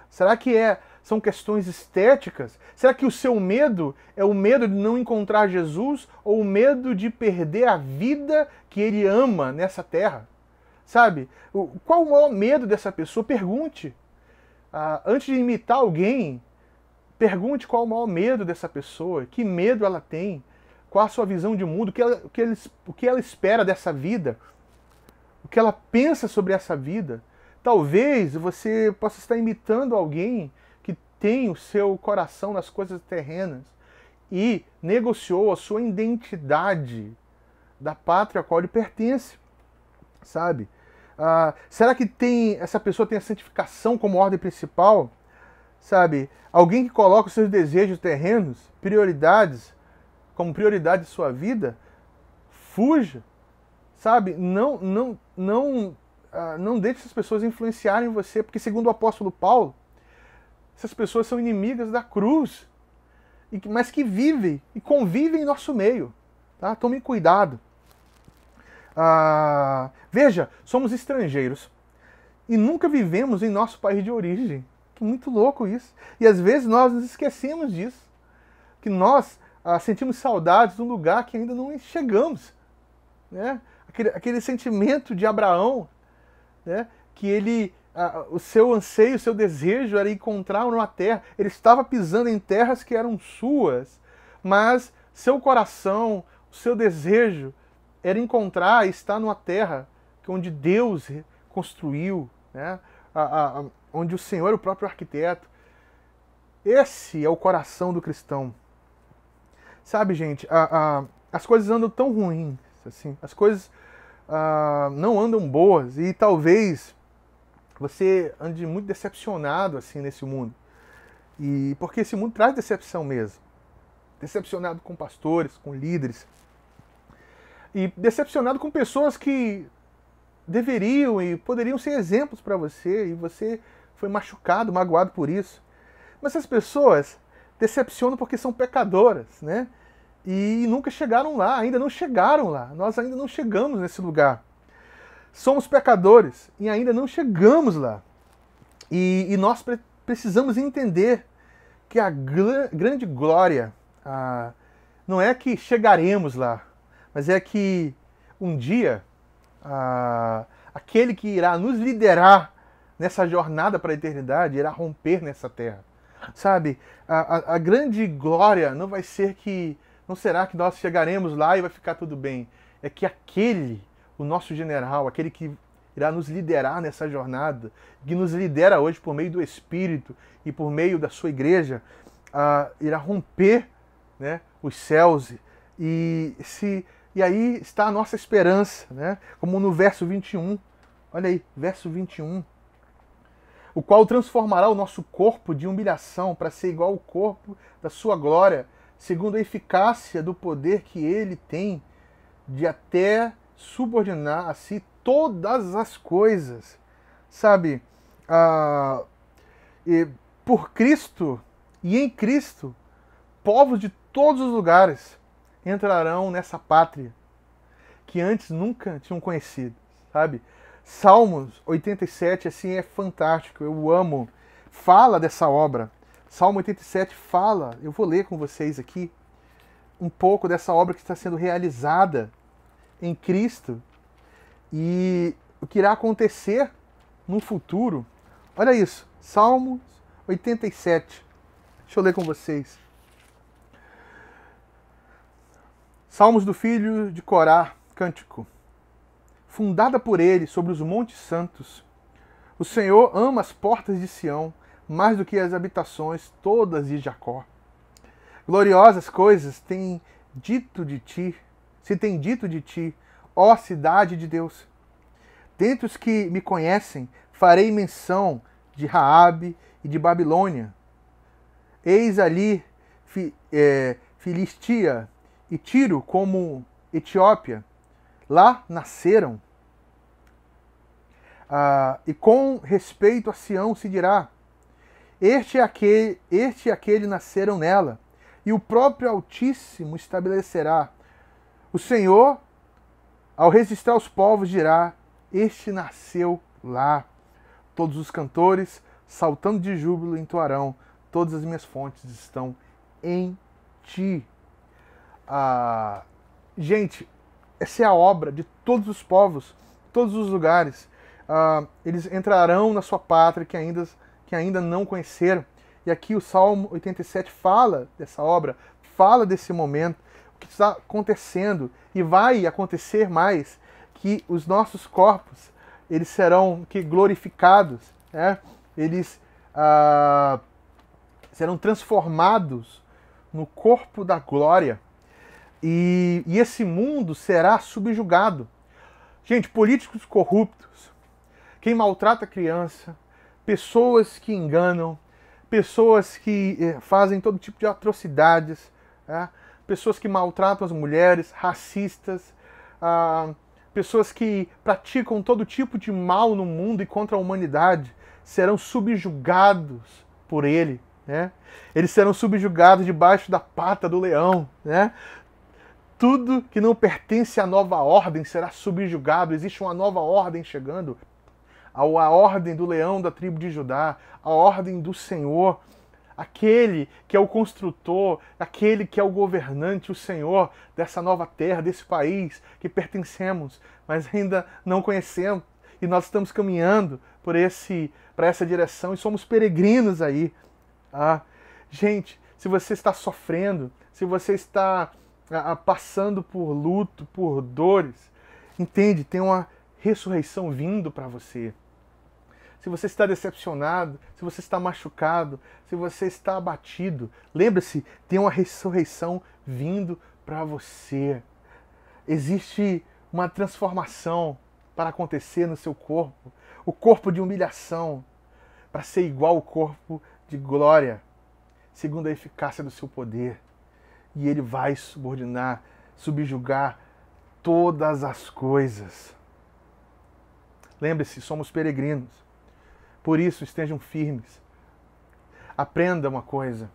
Será que são questões estéticas? Será que o seu medo é o medo de não encontrar Jesus ou o medo de perder a vida que ele ama nessa terra? Sabe? Qual o maior medo dessa pessoa? Pergunte. Antes de imitar alguém, pergunte qual o maior medo dessa pessoa, que medo ela tem, qual a sua visão de mundo, o que ela espera dessa vida, o que ela pensa sobre essa vida. Talvez você possa estar imitando alguém que tem o seu coração nas coisas terrenas e negociou a sua identidade da pátria a qual ele pertence, sabe? Será que essa pessoa tem a santificação como ordem principal? Sabe? Alguém que coloca os seus desejos terrenos, prioridades, como prioridade de sua vida, fuja. Sabe? Não deixe essas pessoas influenciarem você, porque segundo o apóstolo Paulo, essas pessoas são inimigas da cruz, mas que vivem e convivem em nosso meio. Tá? Tome cuidado. Veja, somos estrangeiros e nunca vivemos em nosso país de origem. Que muito louco isso. E às vezes nós nos esquecemos disso. Que nós sentimos saudades de um lugar que ainda não chegamos. Né? Aquele sentimento de Abraão, né? Que o seu anseio, o seu desejo era encontrar uma terra. Ele estava pisando em terras que eram suas, mas seu coração, o seu desejo era encontrar e estar numa terra onde Deus construiu, né? Onde o Senhor é o próprio arquiteto. Esse é o coração do cristão. Sabe, gente, as coisas andam tão ruins, assim, as coisas não andam boas, e talvez você ande muito decepcionado assim nesse mundo. E porque esse mundo traz decepção mesmo. Decepcionado com pastores, com líderes. E decepcionado com pessoas que deveriam e poderiam ser exemplos para você, e você foi machucado, magoado por isso. Mas essas pessoas decepcionam porque são pecadoras, né? E nunca chegaram lá, ainda não chegaram lá. Nós ainda não chegamos nesse lugar. Somos pecadores e ainda não chegamos lá. E nós precisamos entender que a grande glória não é que chegaremos lá, mas é que um dia aquele que irá nos liderar nessa jornada para a eternidade irá romper nessa terra. Sabe, a grande glória não vai ser que, não será que nós chegaremos lá e vai ficar tudo bem. É que o nosso general, aquele que irá nos liderar nessa jornada, que nos lidera hoje por meio do Espírito e por meio da sua igreja, irá romper, né, os céus. E aí está a nossa esperança, né? Como no verso 21. Olha aí, verso 21. O qual transformará o nosso corpo de humilhação para ser igual ao corpo da sua glória, segundo a eficácia do poder que ele tem de até subordinar a si todas as coisas. Sabe, por Cristo e em Cristo, povos de todos os lugares entrarão nessa pátria que antes nunca tinham conhecido, sabe? Salmos 87, assim, é fantástico, eu amo. Fala dessa obra. Salmo 87 fala, eu vou ler com vocês aqui, um pouco dessa obra que está sendo realizada em Cristo e o que irá acontecer no futuro. Olha isso, Salmos 87. Deixa eu ler com vocês. Salmos do filho de Corá, cântico. Fundada por ele sobre os montes santos, o Senhor ama as portas de Sião mais do que as habitações todas de Jacó. Gloriosas coisas tem dito de ti, se tem dito de ti, ó cidade de Deus. Dentre os que me conhecem, farei menção de Raabe e de Babilônia. Eis ali Filistia e Tiro como Etiópia. Lá nasceram. E com respeito a Sião se dirá, este e aquele nasceram nela, e o próprio Altíssimo estabelecerá. O Senhor, ao registrar os povos, dirá, este nasceu lá. Todos os cantores, saltando de júbilo, entoarão, todas as minhas fontes estão em ti. Gente, essa é a obra de todos os povos, todos os lugares. Eles entrarão na sua pátria que ainda não conheceram. E aqui o Salmo 87 fala dessa obra, fala desse momento, o que está acontecendo e vai acontecer mais, que os nossos corpos eles serão glorificados, né? Eles serão transformados no corpo da glória e esse mundo será subjugado. Gente, políticos corruptos, quem maltrata a criança, pessoas que enganam, pessoas que fazem todo tipo de atrocidades, né? Pessoas que maltratam as mulheres, racistas, pessoas que praticam todo tipo de mal no mundo e contra a humanidade, serão subjugados por ele, né? Eles serão subjugados debaixo da pata do leão, né? Tudo que não pertence à nova ordem será subjugado. Existe uma nova ordem chegando, a ordem do leão da tribo de Judá, a ordem do Senhor, aquele que é o construtor, aquele que é o governante, o Senhor dessa nova terra, desse país que pertencemos, mas ainda não conhecemos. E nós estamos caminhando para essa direção e somos peregrinos aí. Gente, se você está sofrendo, se você está passando por luto, por dores, entende, tem uma ressurreição vindo para você. Se você está decepcionado, se você está machucado, se você está abatido, lembre-se, tem uma ressurreição vindo para você. Existe uma transformação para acontecer no seu corpo, o corpo de humilhação, para ser igual ao corpo de glória, segundo a eficácia do seu poder. E ele vai subordinar, subjugar todas as coisas. Lembre-se, somos peregrinos. Por isso, estejam firmes. Aprenda uma coisa.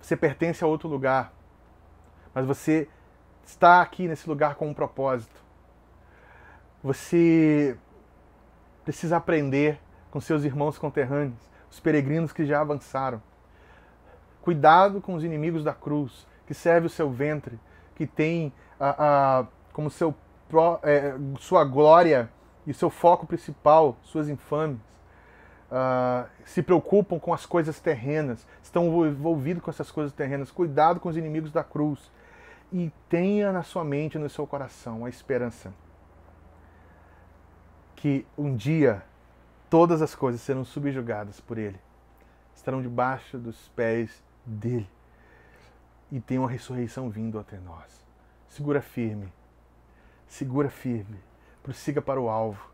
Você pertence a outro lugar, mas você está aqui nesse lugar com um propósito. Você precisa aprender com seus irmãos conterrâneos, os peregrinos que já avançaram. Cuidado com os inimigos da cruz, que serve o seu ventre, que tem como sua glória e seu foco principal, suas infâmias. Se preocupam com as coisas terrenas, estão envolvidos com essas coisas terrenas. Cuidado com os inimigos da cruz. E tenha na sua mente, no seu coração, a esperança que um dia todas as coisas serão subjugadas por Ele. Estarão debaixo dos pés dele. E tem uma ressurreição vindo até nós. Segura firme. Segura firme. Prossiga para o alvo.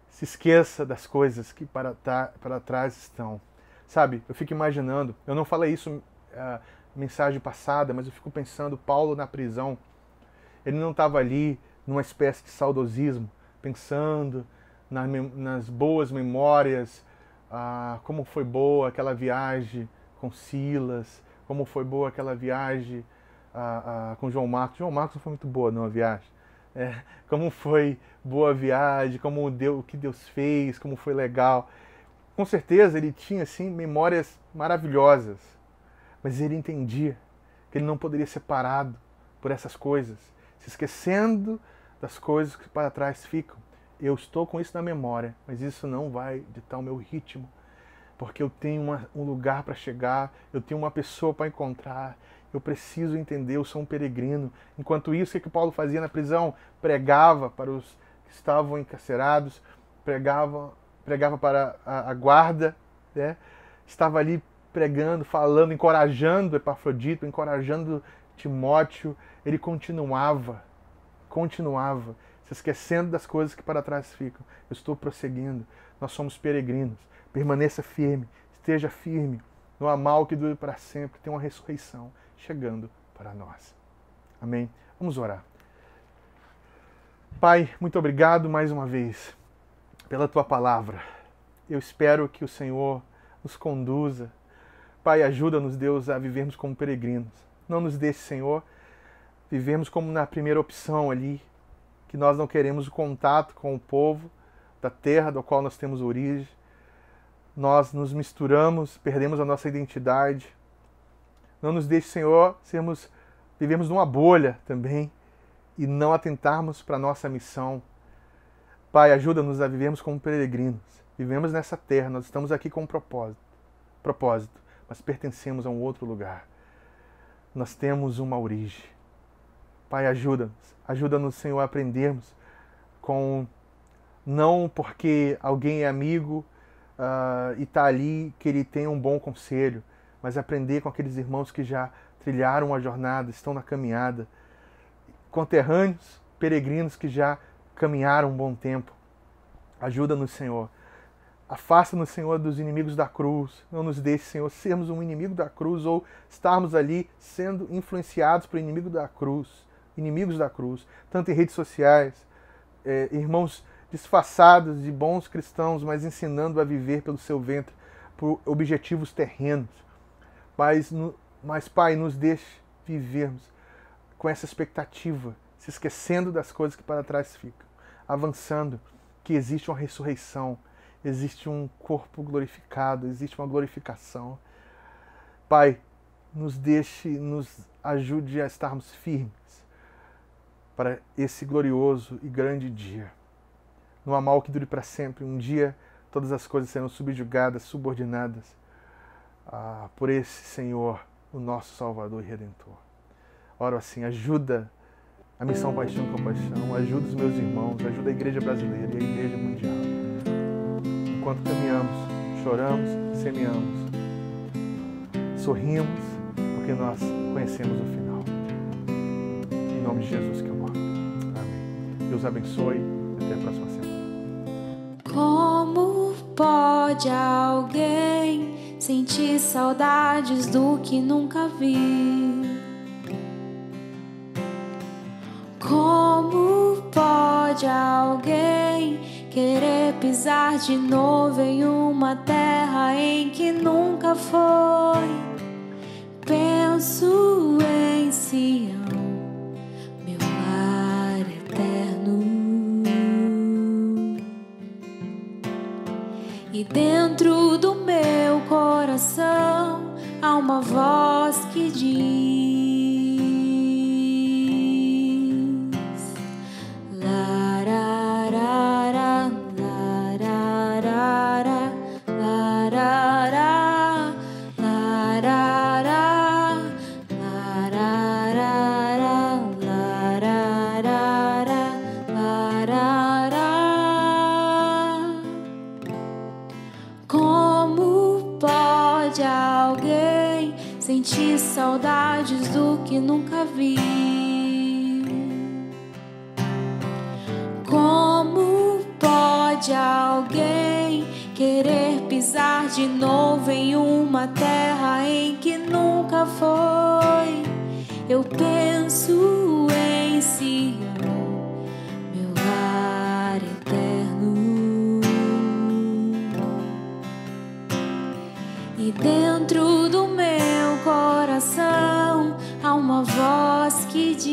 Se esqueça das coisas que para trás estão. Sabe, eu fico imaginando, eu não falei isso na mensagem passada, mas eu fico pensando, Paulo na prisão, ele não estava ali numa espécie de saudosismo, pensando nas boas memórias, como foi boa aquela viagem com Silas, como foi boa aquela viagem com João Marcos. João Marcos não foi muito boa, não, a viagem. Como foi boa a viagem, o que Deus fez, como foi legal. Com certeza ele tinha assim, memórias maravilhosas, mas ele entendia que ele não poderia ser parado por essas coisas, se esquecendo das coisas que para trás ficam. Eu estou com isso na memória, mas isso não vai ditar o meu ritmo, porque eu tenho um lugar para chegar, eu tenho uma pessoa para encontrar, eu preciso entender, eu sou um peregrino. Enquanto isso, o que Paulo fazia na prisão? Pregava para os que estavam encarcerados, pregava para a guarda, né? Estava ali pregando, falando, encorajando Epafrodito, encorajando Timóteo, ele continuava, se esquecendo das coisas que para trás ficam. Eu estou prosseguindo, nós somos peregrinos. Permaneça firme, esteja firme. Não há mal que dure para sempre, tem uma ressurreição chegando para nós. Amém? Vamos orar. Pai, muito obrigado mais uma vez pela Tua palavra. Eu espero que o Senhor nos conduza. Pai, ajuda-nos, Deus, a vivermos como peregrinos. Não nos deixe, Senhor, vivermos como na primeira opção ali, que nós não queremos o contato com o povo da terra do qual nós temos origem. Nós nos misturamos, perdemos a nossa identidade. Não nos deixe, Senhor, vivemos numa bolha também e não atentarmos para a nossa missão. Pai, ajuda-nos a vivermos como peregrinos. Vivemos nessa terra, nós estamos aqui com um propósito, mas pertencemos a um outro lugar. Nós temos uma origem. Pai, ajuda-nos, Senhor, a aprendermos não porque alguém é amigo e está ali que ele tem um bom conselho, mas aprender com aqueles irmãos que já trilharam a jornada, estão na caminhada, conterrâneos, peregrinos que já caminharam um bom tempo. Ajuda-nos, Senhor. Afasta-nos, Senhor, dos inimigos da cruz. Não nos deixe, Senhor, sermos um inimigo da cruz ou estarmos ali sendo influenciados por inimigos da cruz, tanto em redes sociais, irmãos disfarçados de bons cristãos, mas ensinando a viver pelo seu ventre, por objetivos terrenos. Mas Pai, nos deixe vivermos com essa expectativa, se esquecendo das coisas que para trás ficam, avançando, que existe uma ressurreição, existe um corpo glorificado, existe uma glorificação. Pai, nos ajude a estarmos firmes para esse glorioso e grande dia. Não há mal que dure para sempre. Um dia todas as coisas serão subjugadas, subordinadas por esse Senhor, o nosso Salvador e Redentor. Oro assim, ajuda a Missão Paixão e Compaixão, ajuda os meus irmãos, ajuda a Igreja Brasileira e a Igreja Mundial. Enquanto caminhamos, choramos, semeamos, sorrimos, porque nós conhecemos o final. Em nome de Jesus que eu oro. Amém. Deus abençoe e até a próxima semana. Como pode alguém sentir saudades do que nunca viu? Como pode alguém querer pisar de novo em uma terra em que nunca foi? Penso em Sião, meu lar eterno, e dentro do meu coração há uma voz que diz: sentir saudades do que nunca vi. Como pode alguém querer pisar de novo em uma terra em que nunca foi? Eu penso em Sião, meu lar eterno, e dentro do meu coração há uma voz que diz: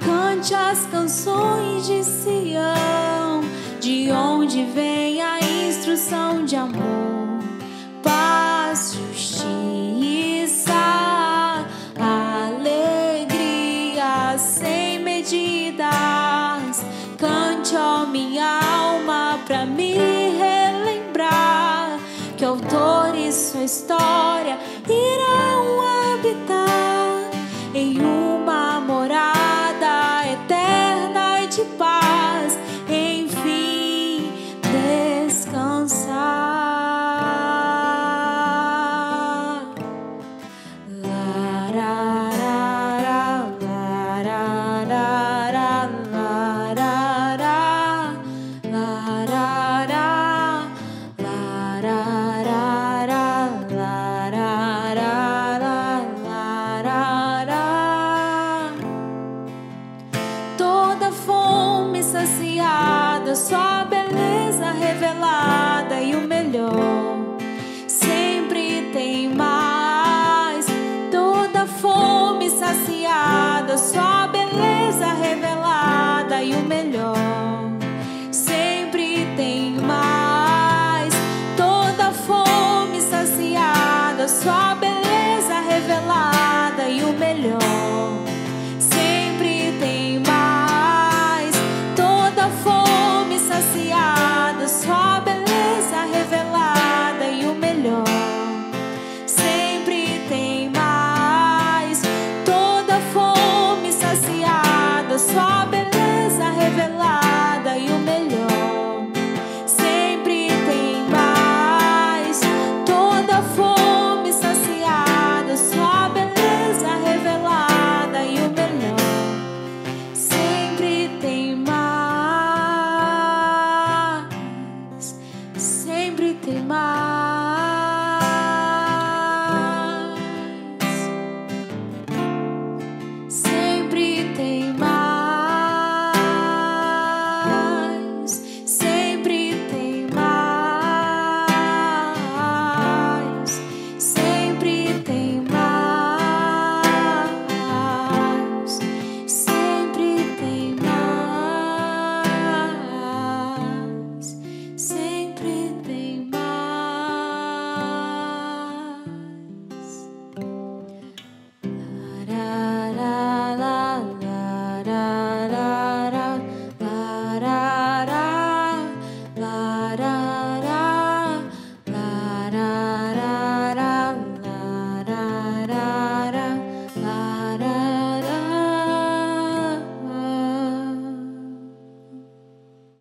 cante as canções de Sião, de onde vem a instrução de amor, paz, justiça, alegria sem medidas. Cante, ó minha alma, pra me relembrar que o autor e sua história irão habitar em uma morada eterna e de paz, enfim descansar. saciada, sua beleza revelada e o melhor sempre tem mais. Toda fome saciada, sua